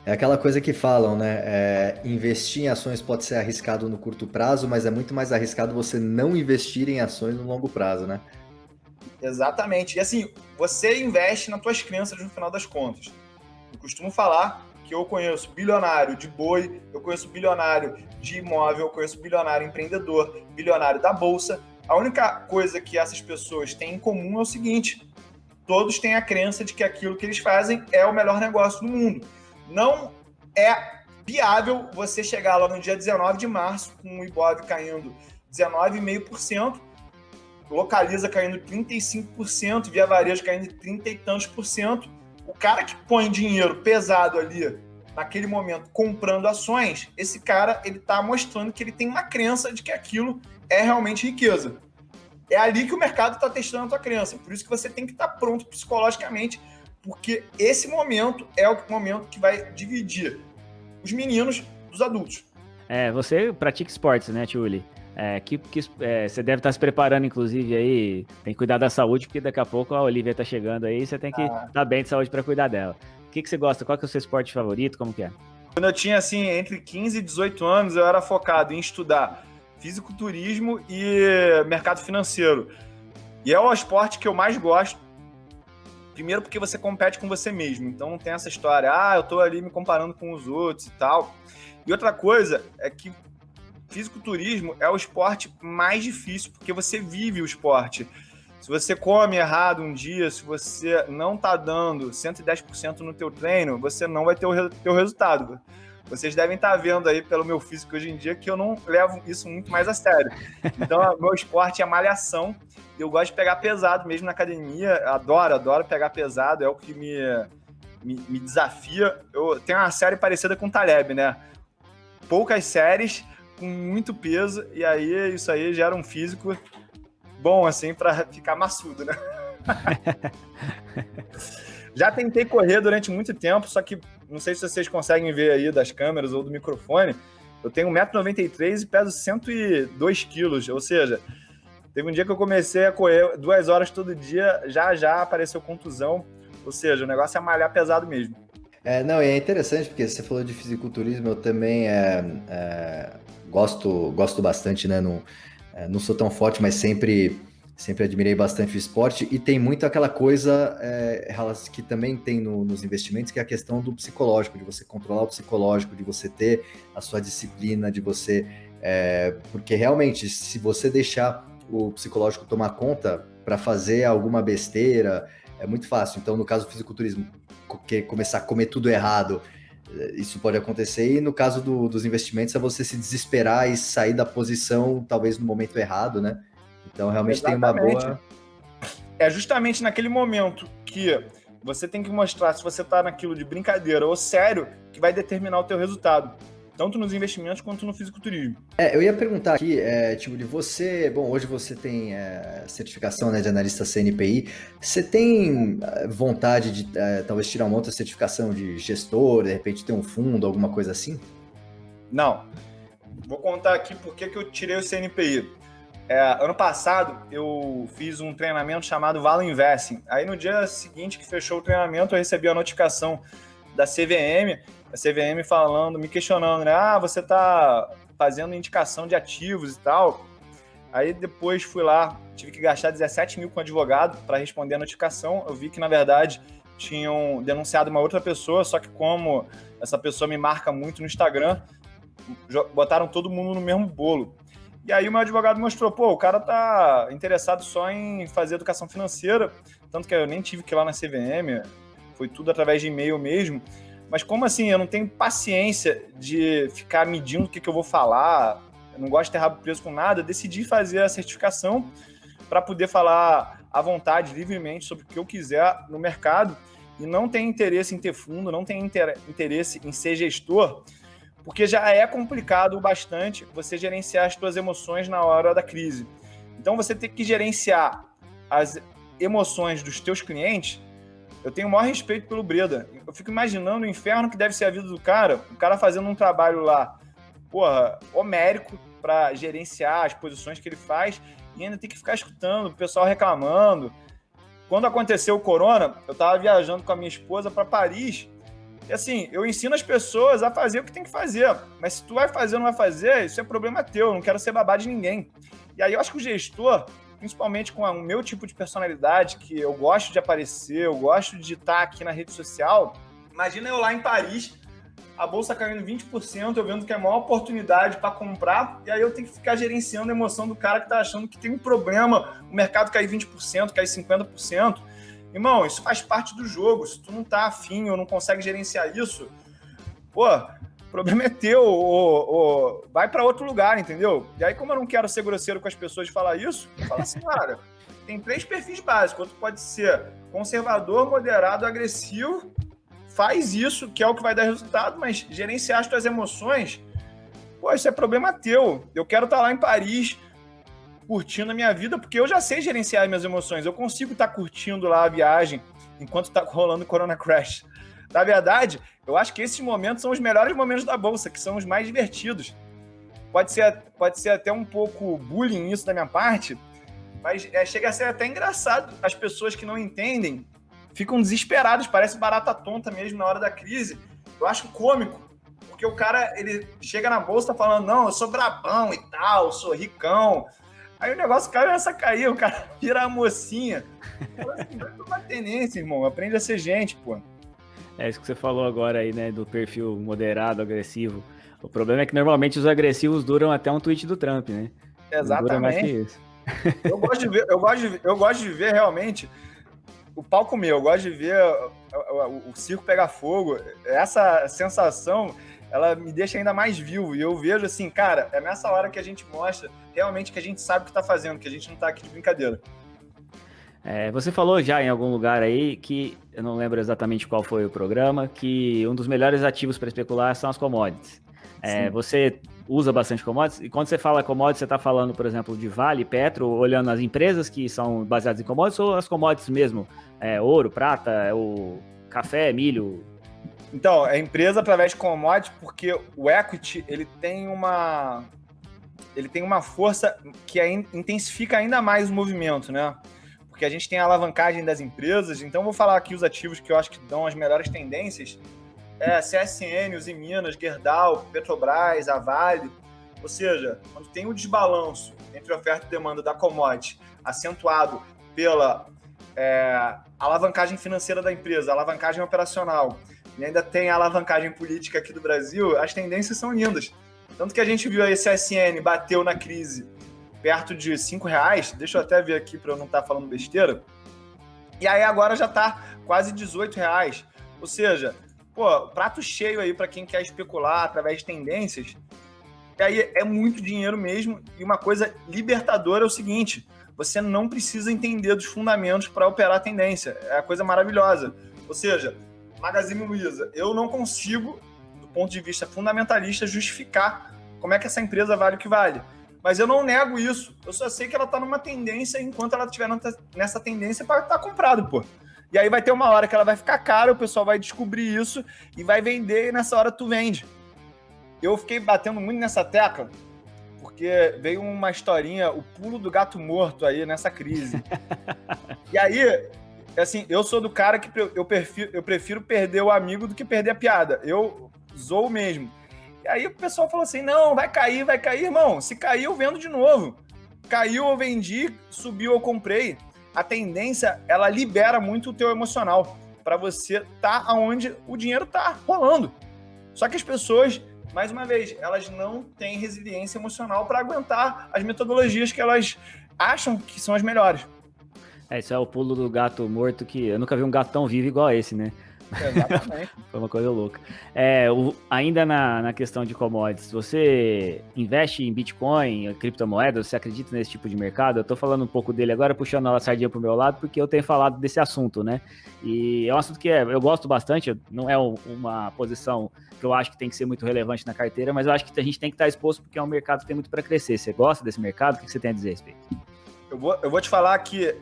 É aquela coisa que falam, né? Investir em ações pode ser arriscado no curto prazo, mas é muito mais arriscado você não investir em ações no longo prazo, né? Exatamente. E assim, você investe nas tuas crenças no final das contas. Eu costumo falar que eu conheço bilionário de boi, eu conheço bilionário de imóvel, eu conheço bilionário empreendedor, bilionário da bolsa. A única coisa que essas pessoas têm em comum é o seguinte: todos têm a crença de que aquilo que eles fazem é o melhor negócio do mundo. Não é viável você chegar lá no dia 19 de março com o Ibov caindo 19,5%, Localiza caindo 35%, Via Varejo caindo 30 e tantos por cento. O cara que põe dinheiro pesado ali, naquele momento, comprando ações, esse cara, ele tá mostrando que ele tem uma crença de que aquilo é realmente riqueza. É ali que o mercado está testando a tua crença. Por isso que você tem que estar pronto psicologicamente, porque esse momento é o momento que vai dividir os meninos dos adultos. Você pratica esportes, né, Tchuli? Você deve estar se preparando, inclusive, aí, tem que cuidar da saúde, porque daqui a pouco a Olivia tá chegando aí, você tem que estar bem de saúde para cuidar dela. O que você gosta? Qual que é o seu esporte favorito? Como que é? Quando eu tinha, assim, entre 15 e 18 anos, eu era focado em estudar fisiculturismo e mercado financeiro. E é o esporte que eu mais gosto. Primeiro porque você compete com você mesmo, então não tem essa história, eu tô ali me comparando com os outros e tal. E outra coisa é que fisiculturismo é o esporte mais difícil, porque você vive o esporte. Se você come errado um dia, se você não tá dando 110% no teu treino, você não vai ter o teu resultado. Vocês devem estar vendo aí pelo meu físico hoje em dia que eu não levo isso muito mais a sério. Então, meu esporte é malhação. Eu gosto de pegar pesado mesmo na academia. Adoro pegar pesado. É o que me desafia. Eu tenho uma série parecida com o Taleb, né? Poucas séries com muito peso. E aí, isso aí gera um físico bom, assim, para ficar maçudo, né? Já tentei correr durante muito tempo, só que não sei se vocês conseguem ver aí das câmeras ou do microfone. Eu tenho 1,93 m e peso 102 quilos, ou seja, teve um dia que eu comecei a correr 2 horas todo dia, já apareceu contusão, ou seja, o negócio é malhar pesado mesmo. Não, e é interessante porque você falou de fisiculturismo, eu também gosto bastante, né? Não sou tão forte, mas sempre admirei bastante o esporte, e tem muito aquela coisa que também tem nos investimentos, que é a questão do psicológico, de você controlar o psicológico, de você ter a sua disciplina, de você... porque realmente, se você deixar o psicológico tomar conta para fazer alguma besteira, é muito fácil. Então, no caso do fisiculturismo, começar a comer tudo errado, isso pode acontecer, e no caso dos investimentos é você se desesperar e sair da posição, talvez no momento errado, né? Então, realmente Exatamente. Tem uma boa... É justamente naquele momento que você tem que mostrar se você está naquilo de brincadeira ou sério que vai determinar o teu resultado, tanto nos investimentos quanto no fisiculturismo. Eu ia perguntar aqui, tipo, de você... Bom, hoje você tem certificação, né, de analista CNPI. Você tem vontade de talvez tirar uma outra certificação de gestor, de repente ter um fundo, alguma coisa assim? Não. Vou contar aqui por que eu tirei o CNPI. Ano passado, eu fiz um treinamento chamado Value Investing. Aí, no dia seguinte que fechou o treinamento, eu recebi a notificação da CVM, a CVM falando, me questionando, né? Você tá fazendo indicação de ativos e tal. Aí, depois fui lá, tive que gastar 17 mil com advogado para responder a notificação. Eu vi que, na verdade, tinham denunciado uma outra pessoa, só que como essa pessoa me marca muito no Instagram, botaram todo mundo no mesmo bolo. E aí o meu advogado mostrou, o cara tá interessado só em fazer educação financeira, tanto que eu nem tive que ir lá na CVM, foi tudo através de e-mail mesmo. Mas como assim, eu não tenho paciência de ficar medindo o que eu vou falar, eu não gosto de ter rabo preso com nada, eu decidi fazer a certificação para poder falar à vontade, livremente, sobre o que eu quiser no mercado, e não tenho interesse em ter fundo, não tenho interesse em ser gestor, porque já é complicado bastante você gerenciar as suas emoções na hora da crise. Então, você tem que gerenciar as emoções dos teus clientes. Eu tenho o maior respeito pelo Breda. Eu fico imaginando o inferno que deve ser a vida do cara, o cara fazendo um trabalho lá, homérico, para gerenciar as posições que ele faz, e ainda tem que ficar escutando o pessoal reclamando. Quando aconteceu o corona, eu estava viajando com a minha esposa para Paris. E assim, eu ensino as pessoas a fazer o que tem que fazer. Mas se tu vai fazer ou não vai fazer, isso é problema teu. Eu não quero ser babá de ninguém. E aí eu acho que o gestor, principalmente com o meu tipo de personalidade, que eu gosto de aparecer, eu gosto de estar aqui na rede social. Imagina eu lá em Paris, a bolsa caindo 20%, eu vendo que é a maior oportunidade para comprar, e aí eu tenho que ficar gerenciando a emoção do cara que está achando que tem um problema, o mercado cair 20%, cair 50%. Irmão, isso faz parte do jogo. Se tu não tá afim ou não consegue gerenciar isso, o problema é teu, ou vai para outro lugar, entendeu? E aí, como eu não quero ser grosseiro com as pessoas de falar isso, eu falo assim, cara, tem 3 perfis básicos. Outro pode ser conservador, moderado, agressivo. Faz isso, que é o que vai dar resultado, mas gerenciar as tuas emoções, isso é problema teu. Eu quero estar lá em Paris, curtindo a minha vida, porque eu já sei gerenciar as minhas emoções. Eu consigo estar curtindo lá a viagem enquanto está rolando o Corona Crash. Na verdade, eu acho que esses momentos são os melhores momentos da Bolsa, que são os mais divertidos. Pode ser até um pouco bullying isso da minha parte, mas chega a ser até engraçado. As pessoas que não entendem ficam desesperadas, parece barata tonta mesmo na hora da crise. Eu acho cômico, porque o cara ele chega na Bolsa falando, não, eu sou brabão e tal, eu sou ricão. Aí o negócio começa a cair, o cara vira a mocinha. Assim, vai tomar tenência, irmão. Aprende a ser gente, pô. É isso que você falou agora aí, né? Do perfil moderado, agressivo. O problema é que normalmente os agressivos duram até um tweet do Trump, né? Exatamente. Não dura mais que isso. Eu gosto de ver realmente o pau comer, eu gosto de ver o circo pegar fogo. Essa sensação, ela me deixa ainda mais vivo. E eu vejo assim, cara, é nessa hora que a gente mostra realmente que a gente sabe o que tá fazendo, que a gente não tá aqui de brincadeira. Você falou já em algum lugar aí que, eu não lembro exatamente qual foi o programa, que um dos melhores ativos para especular são as commodities. Você usa bastante commodities, e quando você fala commodities, você está falando, por exemplo, de Vale, Petro, olhando as empresas que são baseadas em commodities, ou as commodities mesmo, ouro, prata, o café, milho? Então, é empresa através de commodities, porque o equity, ele tem uma força que intensifica ainda mais o movimento, né? Porque a gente tem a alavancagem das empresas. Então, vou falar aqui os ativos que eu acho que dão as melhores tendências. CSN, Usiminas, Gerdau, Petrobras, a Vale. Ou seja, quando tem o desbalanço entre oferta e demanda da commodity, acentuado pela alavancagem financeira da empresa, alavancagem operacional, e ainda tem a alavancagem política aqui do Brasil, as tendências são lindas. Tanto que a gente viu a CSN bateu na crise perto de R$5, deixa eu até ver aqui para eu não estar falando besteira, e aí agora já está quase R$18. Ou seja, prato cheio aí para quem quer especular através de tendências. E aí é muito dinheiro mesmo, e uma coisa libertadora é o seguinte, você não precisa entender dos fundamentos para operar a tendência, é a coisa maravilhosa. Ou seja, Magazine Luiza, eu não consigo, do ponto de vista fundamentalista, justificar como é que essa empresa vale o que vale. Mas eu não nego isso. Eu só sei que ela está numa tendência, enquanto ela estiver nessa tendência, para estar comprado, pô. E aí vai ter uma hora que ela vai ficar cara, o pessoal vai descobrir isso e vai vender, e nessa hora tu vende. Eu fiquei batendo muito nessa tecla, porque veio uma historinha, o pulo do gato morto aí nessa crise. E aí, assim, eu sou do cara que eu prefiro perder o amigo do que perder a piada. Eu zoo mesmo. E aí o pessoal falou assim, não, vai cair, irmão. Se cair, eu vendo de novo. Caiu, eu vendi, subiu, eu comprei. A tendência, ela libera muito o teu emocional para você tá aonde o dinheiro tá rolando. Só que as pessoas, mais uma vez, elas não têm resiliência emocional para aguentar as metodologias que elas acham que são as melhores. Isso é o pulo do gato morto, que eu nunca vi um gato tão vivo igual esse, né? Exatamente. Foi uma coisa louca. Ainda na questão de commodities, você investe em Bitcoin, criptomoedas, você acredita nesse tipo de mercado? Eu tô falando um pouco dele agora, puxando a sardinha pro meu lado, porque eu tenho falado desse assunto, né? E é um assunto que eu gosto bastante, não é uma posição que eu acho que tem que ser muito relevante na carteira, mas eu acho que a gente tem que estar exposto, porque é um mercado que tem muito para crescer. Você gosta desse mercado? O que você tem a dizer a respeito? Eu vou te falar que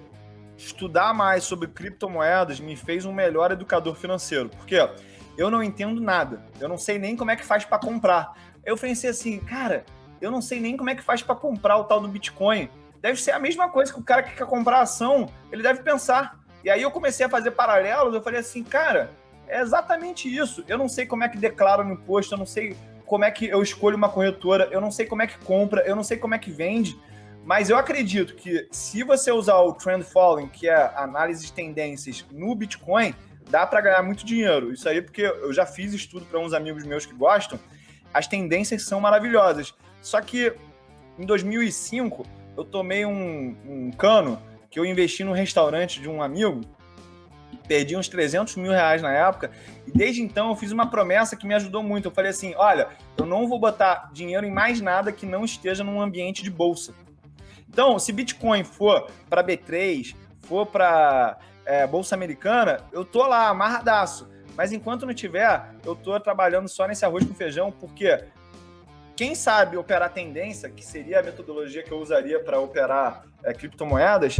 estudar mais sobre criptomoedas me fez um melhor educador financeiro, porque eu não entendo nada, eu não sei nem como é que faz para comprar. Eu pensei assim, cara, eu não sei nem como é que faz para comprar o tal do Bitcoin. Deve ser a mesma coisa que o cara que quer comprar ação, ele deve pensar. E aí eu comecei a fazer paralelos, eu falei assim, cara, é exatamente isso. Eu não sei como é que declaro no imposto, eu não sei como é que eu escolho uma corretora, eu não sei como é que compra, eu não sei como é que vende. Mas eu acredito que se você usar o Trend Following, que é a análise de tendências no Bitcoin, dá para ganhar muito dinheiro. Isso aí porque eu já fiz estudo para uns amigos meus que gostam, as tendências são maravilhosas. Só que em 2005 eu tomei um cano que eu investi num restaurante de um amigo, perdi uns R$300 mil na época, e desde então eu fiz uma promessa que me ajudou muito. Eu falei assim, olha, eu não vou botar dinheiro em mais nada que não esteja num ambiente de bolsa. Então, se Bitcoin for para B3, for para Bolsa Americana, eu tô lá, amarradaço. Mas enquanto não tiver, eu tô trabalhando só nesse arroz com feijão, porque quem sabe operar tendência, que seria a metodologia que eu usaria para operar criptomoedas,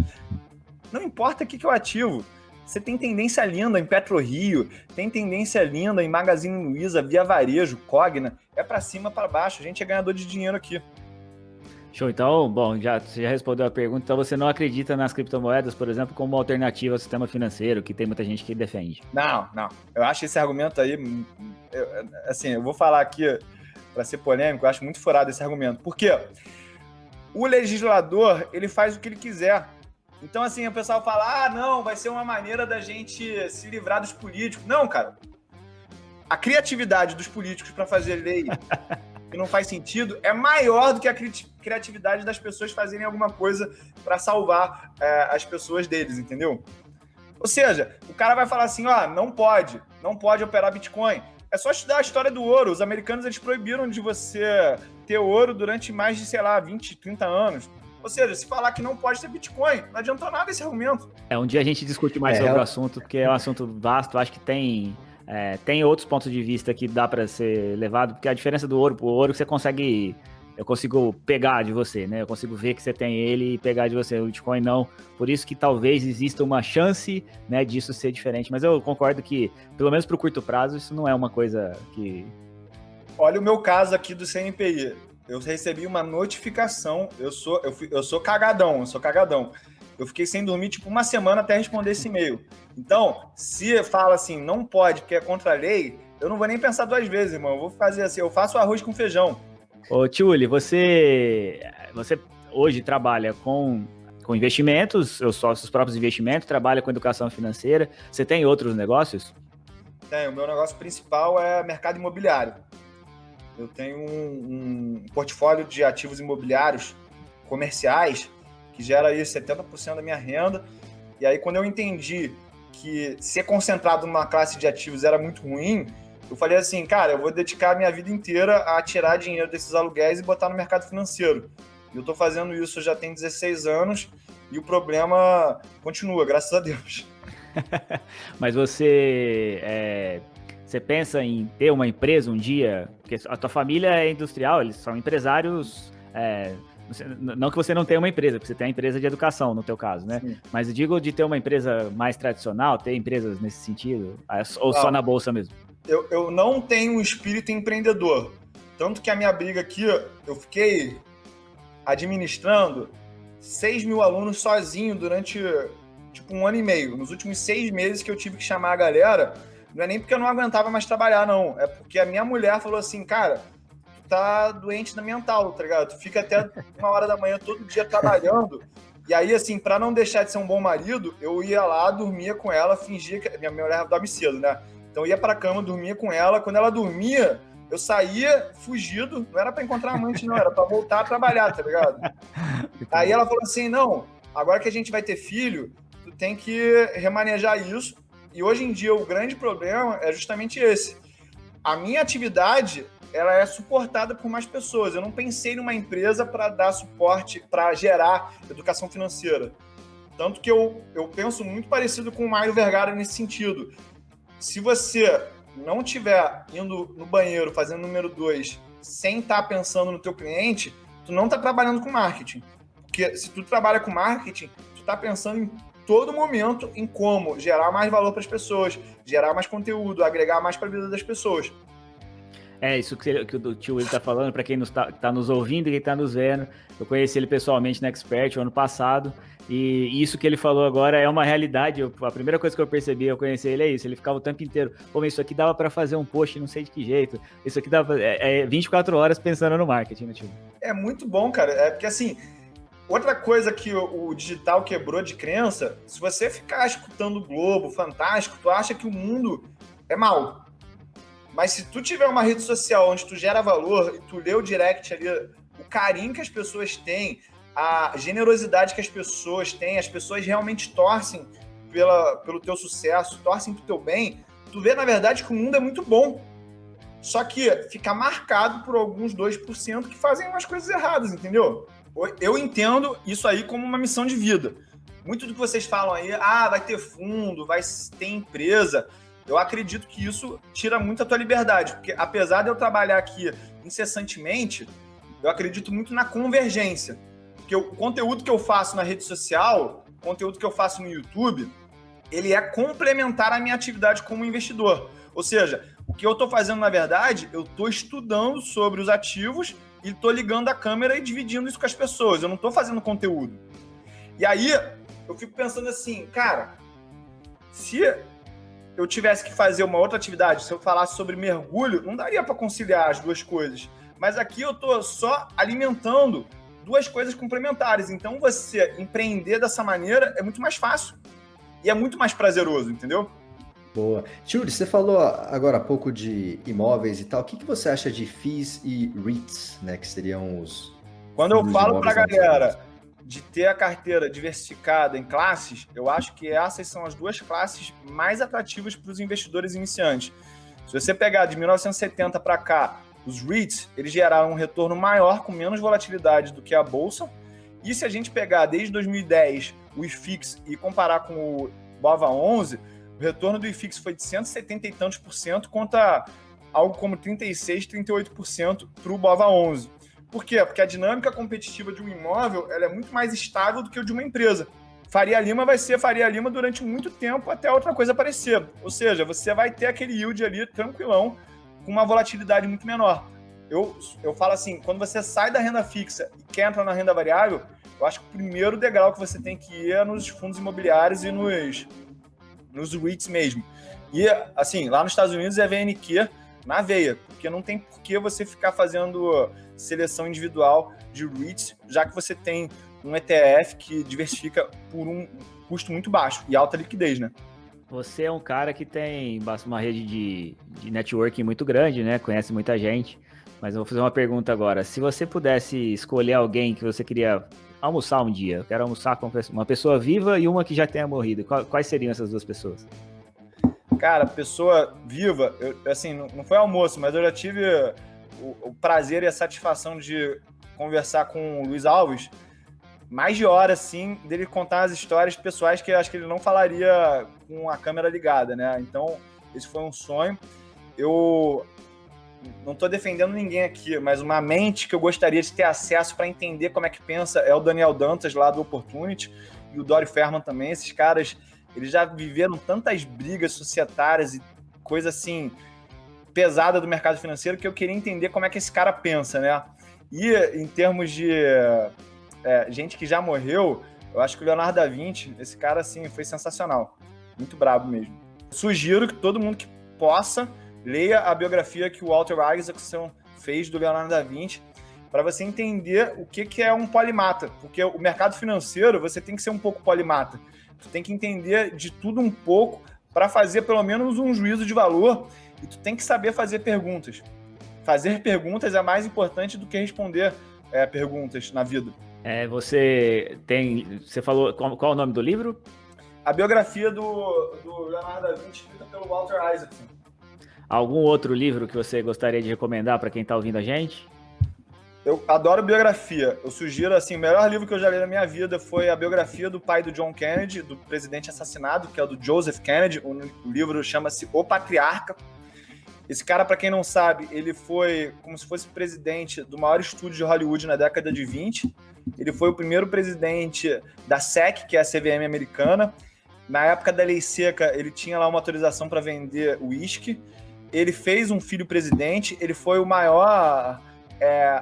não importa o que eu ativo. Você tem tendência linda em PetroRio, tem tendência linda em Magazine Luiza, Via Varejo, Cogna, é para cima, para baixo, a gente é ganhador de dinheiro aqui. Show, então, bom, você já respondeu a pergunta, então você não acredita nas criptomoedas, por exemplo, como uma alternativa ao sistema financeiro, que tem muita gente que defende? Não, eu acho esse argumento aí, eu vou falar aqui, para ser polêmico, eu acho muito furado esse argumento, porque o legislador, ele faz o que ele quiser. Então, assim, o pessoal fala, não, vai ser uma maneira da gente se livrar dos políticos. Não, cara, a criatividade dos políticos para fazer lei que não faz sentido é maior do que a criatividade das pessoas fazerem alguma coisa para salvar as pessoas deles, entendeu? Ou seja, o cara vai falar assim, não pode operar Bitcoin. É só estudar a história do ouro. Os americanos, eles proibiram de você ter ouro durante mais de, 20, 30 anos. Ou seja, se falar que não pode ter Bitcoin, não adiantou nada esse argumento. Um dia a gente discute mais sobre o assunto, porque é um assunto vasto. Acho que tem outros pontos de vista que dá para ser levado, porque a diferença do ouro pro ouro, eu consigo pegar de você, né? Eu consigo ver que você tem ele e pegar de você. O Bitcoin não. Por isso que talvez exista uma chance, né, disso ser diferente. Mas eu concordo que, pelo menos pro curto prazo, isso não é uma coisa que... Olha o meu caso aqui do CNPI. Eu recebi uma notificação. Eu sou cagadão. Eu fiquei sem dormir, tipo, uma semana até responder esse e-mail. Então, se fala assim, não pode, porque é contra a lei, eu não vou nem pensar 2 vezes, irmão. Eu vou fazer assim, eu faço arroz com feijão. Ô, Tiuli, você hoje trabalha com investimentos, os seus próprios investimentos, trabalha com educação financeira. Você tem outros negócios? Tenho. O meu negócio principal é mercado imobiliário. Eu tenho um portfólio de ativos imobiliários comerciais que gera aí 70% da minha renda. E aí, quando eu entendi que ser concentrado numa classe de ativos era muito ruim, eu falei assim, cara, eu vou dedicar a minha vida inteira a tirar dinheiro desses aluguéis e botar no mercado financeiro. Eu estou fazendo isso já tem 16 anos e o problema continua, graças a Deus. Mas você pensa em ter uma empresa um dia? Porque a tua família é industrial, eles são empresários... não que você não tenha uma empresa, porque você tem a empresa de educação, no teu caso, né? Sim. Mas eu digo de ter uma empresa mais tradicional, ter empresas nesse sentido, ou só na bolsa mesmo? Eu não tenho um espírito empreendedor. Tanto que a minha briga aqui, eu fiquei administrando 6 mil alunos sozinho durante, tipo, 1 ano e meio. Nos últimos 6 meses que eu tive que chamar a galera, não é nem porque eu não aguentava mais trabalhar, não. É porque a minha mulher falou assim, cara, tu tá doente na mental, tá ligado? Tu fica até 1h da manhã todo dia trabalhando. E aí, assim, pra não deixar de ser um bom marido, eu ia lá, dormia com ela, fingia que... Minha mulher dorme cedo, né? Então eu ia pra cama, dormia com ela. Quando ela dormia, eu saía fugido. Não era pra encontrar amante, não. Era pra voltar a trabalhar, tá ligado? Aí ela falou assim, não, agora que a gente vai ter filho, tu tem que remanejar isso. E hoje em dia o grande problema é justamente esse. A minha atividade, ela é suportada por mais pessoas. Eu não pensei numa empresa para dar suporte, para gerar educação financeira. Tanto que eu penso muito parecido com o Mário Vergara nesse sentido. Se você não estiver indo no banheiro fazendo número 2 sem estar pensando no teu cliente, tu não está trabalhando com marketing. Porque se tu trabalha com marketing, tu está pensando em todo momento em como gerar mais valor para as pessoas, gerar mais conteúdo, agregar mais para a vida das pessoas. Isso que o tio está falando, para quem está nos ouvindo e quem está nos vendo, eu conheci ele pessoalmente na Expert o ano passado, e isso que ele falou agora é uma realidade. A primeira coisa que eu percebi, eu conheci ele, é isso, ele ficava o tempo inteiro, pô, isso aqui dava para fazer um post, não sei de que jeito, isso aqui dava 24 horas pensando no marketing, né, tio? É muito bom, cara, porque assim, outra coisa que o digital quebrou de crença, se você ficar escutando o Globo, Fantástico, tu acha que o mundo é mau. Mas se tu tiver uma rede social onde tu gera valor e tu lê o direct ali, o carinho que as pessoas têm, a generosidade que as pessoas têm, as pessoas realmente torcem pelo teu sucesso, torcem pro teu bem, tu vê, na verdade, que o mundo é muito bom. Só que fica marcado por alguns 2% que fazem umas coisas erradas, entendeu? Eu entendo isso aí como uma missão de vida. Muito do que vocês falam aí, vai ter fundo, vai ter empresa... Eu acredito que isso tira muito a tua liberdade, porque apesar de eu trabalhar aqui incessantemente, eu acredito muito na convergência. Porque o conteúdo que eu faço na rede social, o conteúdo que eu faço no YouTube, ele é complementar à minha atividade como investidor. Ou seja, o que eu estou fazendo, na verdade, eu estou estudando sobre os ativos e estou ligando a câmera e dividindo isso com as pessoas. Eu não estou fazendo conteúdo. E aí, eu fico pensando assim, cara, se eu tivesse que fazer uma outra atividade, se eu falasse sobre mergulho, não daria para conciliar as duas coisas. Mas aqui eu estou só alimentando duas coisas complementares. Então, você empreender dessa maneira é muito mais fácil e é muito mais prazeroso, entendeu? Boa. Tiuri, você falou agora há pouco de imóveis e tal. O que você acha de FIIs e REITs, né, que seriam os Quando eu falo para a galera de ter a carteira diversificada em classes, eu acho que essas são as duas classes mais atrativas para os investidores iniciantes. Se você pegar de 1970 para cá, os REITs, eles geraram um retorno maior, com menos volatilidade do que a Bolsa. E se a gente pegar desde 2010 o IFIX e comparar com o BOVA11, o retorno do IFIX foi de 170 e tantos por cento contra algo como 36, 38% para o BOVA11. Por quê? Porque a dinâmica competitiva de um imóvel ela é muito mais estável do que o de uma empresa. Faria Lima vai ser Faria Lima durante muito tempo até outra coisa aparecer. Ou seja, você vai ter aquele yield ali tranquilão, com uma volatilidade muito menor. Eu falo assim, quando você sai da renda fixa e quer entrar na renda variável, eu acho que o primeiro degrau que você tem que ir é nos fundos imobiliários e nos REITs mesmo. E, assim, lá nos Estados Unidos é VNQ na veia, porque não tem por que você ficar fazendo seleção individual de REITs, já que você tem um ETF que diversifica por um custo muito baixo e alta liquidez, né? Você é um cara que tem uma rede de networking muito grande, né? Conhece muita gente. Mas eu vou fazer uma pergunta agora. Se você pudesse escolher alguém que você queria almoçar um dia, eu quero almoçar com uma pessoa viva e uma que já tenha morrido, quais seriam essas duas pessoas? Cara, pessoa viva, assim, não foi almoço, mas eu já tive o prazer e a satisfação de conversar com o Luiz Alves, mais de hora, assim, dele contar as histórias pessoais que eu acho que ele não falaria com a câmera ligada, né? Então, esse foi um sonho. Eu não estou defendendo ninguém aqui, mas uma mente que eu gostaria de ter acesso para entender como é que pensa é o Daniel Dantas, lá do Opportunity, e o Dory Ferman também. Esses caras, eles já viveram tantas brigas societárias e coisa, assim, pesada do mercado financeiro que eu queria entender como é que esse cara pensa, né? E em termos de gente que já morreu, eu acho que o Leonardo da Vinci, esse cara, assim, foi sensacional. Muito brabo mesmo. Sugiro que todo mundo que possa leia a biografia que o Walter Isaacson fez do Leonardo da Vinci, para você entender o que é um polimata. Porque o mercado financeiro, você tem que ser um pouco polimata. Tu tem que entender de tudo um pouco para fazer pelo menos um juízo de valor, e tu tem que saber fazer perguntas. Fazer perguntas é mais importante do que responder perguntas na vida. Você falou, qual é o nome do livro? A biografia do Leonardo da Vinci, escrita pelo Walter Isaacson. Algum outro livro que você gostaria de recomendar para quem está ouvindo a gente? Eu adoro biografia. Eu sugiro, assim, o melhor livro que eu já li na minha vida foi a biografia do pai do John Kennedy, do presidente assassinado, que é o do Joseph Kennedy. O livro chama-se O Patriarca. Esse cara, para quem não sabe, ele foi como se fosse presidente do maior estúdio de Hollywood na década de 20. Ele foi o primeiro presidente da SEC, que é a CVM americana. Na época da lei seca, ele tinha lá uma autorização para vender uísque. Ele fez um filho presidente. Ele foi o maior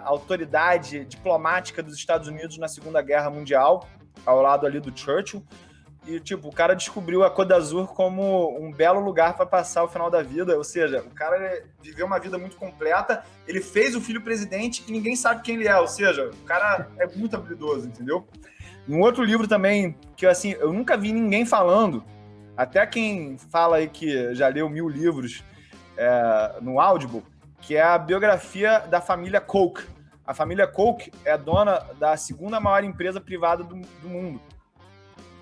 autoridade diplomática dos Estados Unidos na Segunda Guerra Mundial, ao lado ali do Churchill. E, tipo, o cara descobriu a Côte d'Azur como um belo lugar para passar o final da vida. Ou seja, o cara viveu uma vida muito completa, ele fez o filho presidente e ninguém sabe quem ele é. Ou seja, o cara é muito habilidoso, entendeu? Um outro livro também, que assim, eu nunca vi ninguém falando, até quem fala aí que já leu 1000 livros no Audible, que é a biografia da família Koch. A família Koch é dona da segunda maior empresa privada do mundo,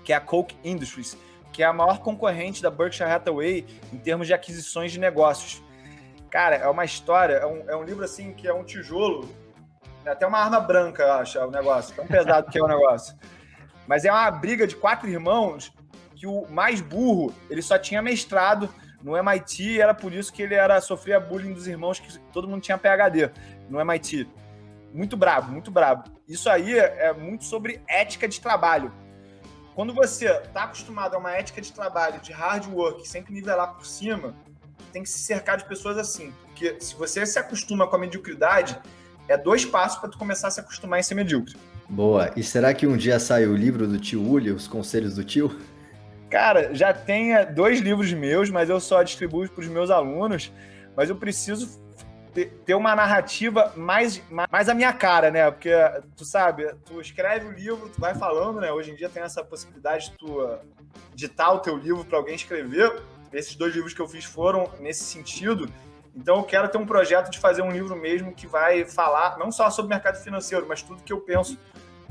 que é a Koch Industries, que é a maior concorrente da Berkshire Hathaway em termos de aquisições de negócios. Cara, é uma história, é um livro assim que é um tijolo, é até uma arma branca, eu acho, o negócio, tão pesado que é o negócio. Mas é uma briga de 4 irmãos que o mais burro, ele só tinha mestrado no MIT e era por isso que ele sofria bullying dos irmãos, que todo mundo tinha PhD no MIT. Muito brabo, muito brabo. Isso aí é muito sobre ética de trabalho. Quando você está acostumado a uma ética de trabalho, de hard work, sempre nivelar por cima, tem que se cercar de pessoas assim. Porque se você se acostuma com a mediocridade, é 2 passos para tu começar a se acostumar em ser medíocre. Boa. E será que um dia sai o livro do tio Uli, Os Conselhos do Tio? Cara, já tem 2 livros meus, mas eu só distribuo para os meus alunos. Mas eu preciso ter uma narrativa mais a minha cara, né? Porque, tu sabe, tu escreve o livro, tu vai falando, né? Hoje em dia tem essa possibilidade de tu ditar o teu livro para alguém escrever. Esses 2 livros que eu fiz foram nesse sentido. Então, eu quero ter um projeto de fazer um livro mesmo que vai falar não só sobre mercado financeiro, mas tudo que eu penso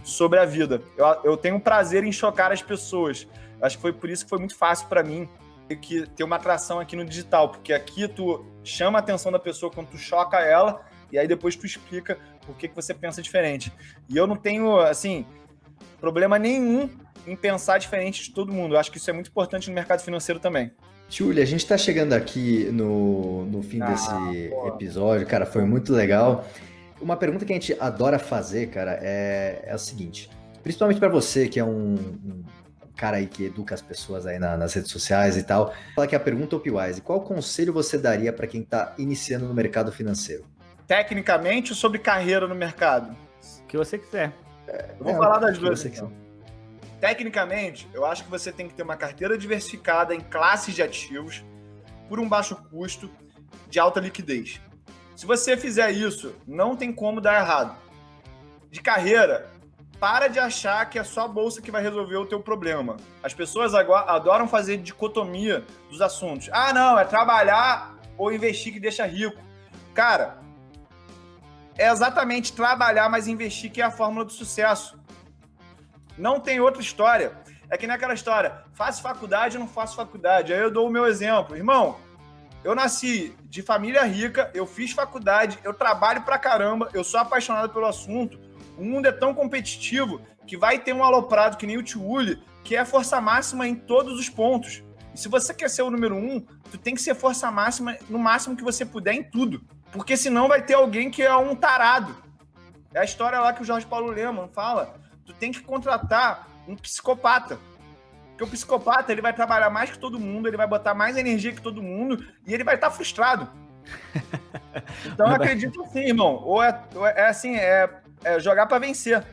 sobre a vida. Eu tenho prazer em chocar as pessoas. Acho que foi por isso que foi muito fácil para mim que ter uma atração aqui no digital, porque aqui tu chama a atenção da pessoa quando tu choca ela, e aí depois tu explica por que você pensa diferente. E eu não tenho, assim, problema nenhum em pensar diferente de todo mundo. Eu acho que isso é muito importante no mercado financeiro também. Tiuli, a gente está chegando aqui no fim desse episódio, cara, foi muito legal. Uma pergunta que a gente adora fazer, cara, é o seguinte, principalmente para você que é um cara aí que educa as pessoas aí nas redes sociais e tal, fala que a pergunta OpWise, qual conselho você daria para quem está iniciando no mercado financeiro? Tecnicamente ou sobre carreira no mercado? O que você quiser. Eu vou falar das duas. Tecnicamente, eu acho que você tem que ter uma carteira diversificada em classes de ativos por um baixo custo de alta liquidez. Se você fizer isso, não tem como dar errado. De carreira, para de achar que é só a bolsa que vai resolver o teu problema. As pessoas agora adoram fazer dicotomia dos assuntos. Ah, não, é trabalhar ou investir que deixa rico. Cara, é exatamente trabalhar, mas investir que é a fórmula do sucesso. Não tem outra história. É que nem aquela história, faço faculdade ou não faço faculdade. Aí eu dou o meu exemplo. Irmão, eu nasci de família rica, eu fiz faculdade, eu trabalho pra caramba, eu sou apaixonado pelo assunto. O mundo é tão competitivo que vai ter um aloprado que nem o Tiuli, que é força máxima em todos os pontos. E se você quer ser o número 1, tu tem que ser força máxima no máximo que você puder em tudo. Porque senão vai ter alguém que é um tarado. É a história lá que o Jorge Paulo Lemann fala. Tu tem que contratar um psicopata. Porque o psicopata, ele vai trabalhar mais que todo mundo, ele vai botar mais energia que todo mundo e ele vai estar frustrado. Então eu acredito assim, irmão. Ou é jogar para vencer.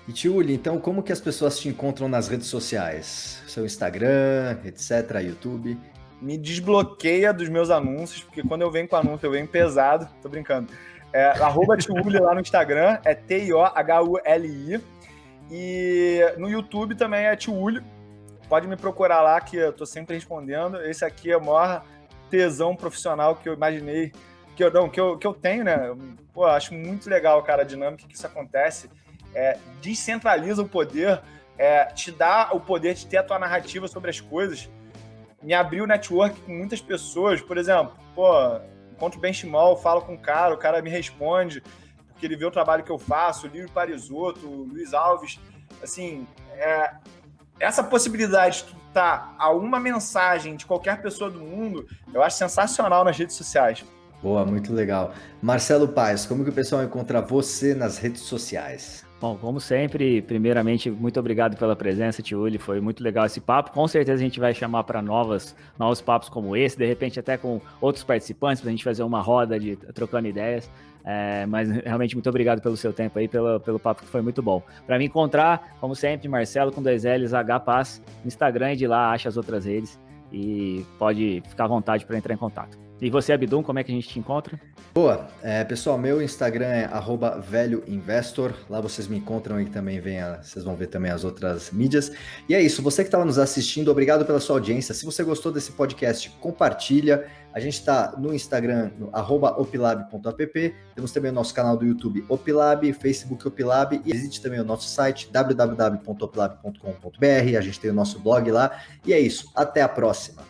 E Tiuli, então como que as pessoas te encontram nas redes sociais? Seu Instagram, etc, YouTube? Me desbloqueia dos meus anúncios, porque quando eu venho com anúncio, eu venho pesado. Tô brincando. @Tiuli lá no Instagram, é TIOHULI. E no YouTube também é Tiuli. Pode me procurar lá que eu tô sempre respondendo. Esse aqui é o maior tesão profissional que eu imaginei, que eu tenho, né? Pô, acho muito legal, cara, a dinâmica que isso acontece. Descentraliza o poder, te dá o poder de ter a tua narrativa sobre as coisas. Me abriu network com muitas pessoas. Por exemplo, encontro o Benchimol, falo com o cara me responde, porque ele vê o trabalho que eu faço, o Lírio Parisotto, o Luiz Alves, assim, essa possibilidade de tu estar a uma mensagem de qualquer pessoa do mundo, eu acho sensacional nas redes sociais. Boa, muito legal. Marcelo Paes, como que o pessoal encontra você nas redes sociais? Bom, como sempre, primeiramente, muito obrigado pela presença, Tiuli, foi muito legal esse papo. Com certeza a gente vai chamar para novos papos como esse, de repente até com outros participantes, para a gente fazer uma roda de trocando ideias. Mas realmente muito obrigado pelo seu tempo aí, pelo papo que foi muito bom. Para me encontrar, como sempre, Marcelo com 2 L's, HPAS, no Instagram e de lá acha as outras redes e pode ficar à vontade para entrar em contato. E você, Abdum, como é que a gente te encontra? Boa, pessoal, meu Instagram é @velhoinvestor, lá vocês me encontram e também vocês vão ver também as outras mídias. E é isso, você que estava nos assistindo, obrigado pela sua audiência. Se você gostou desse podcast, compartilha. A gente está no Instagram, no @opilab.app, temos também o nosso canal do YouTube Opilab, Facebook Opilab, e visite também o nosso site www.opilab.com.br, a gente tem o nosso blog lá. E é isso, até a próxima.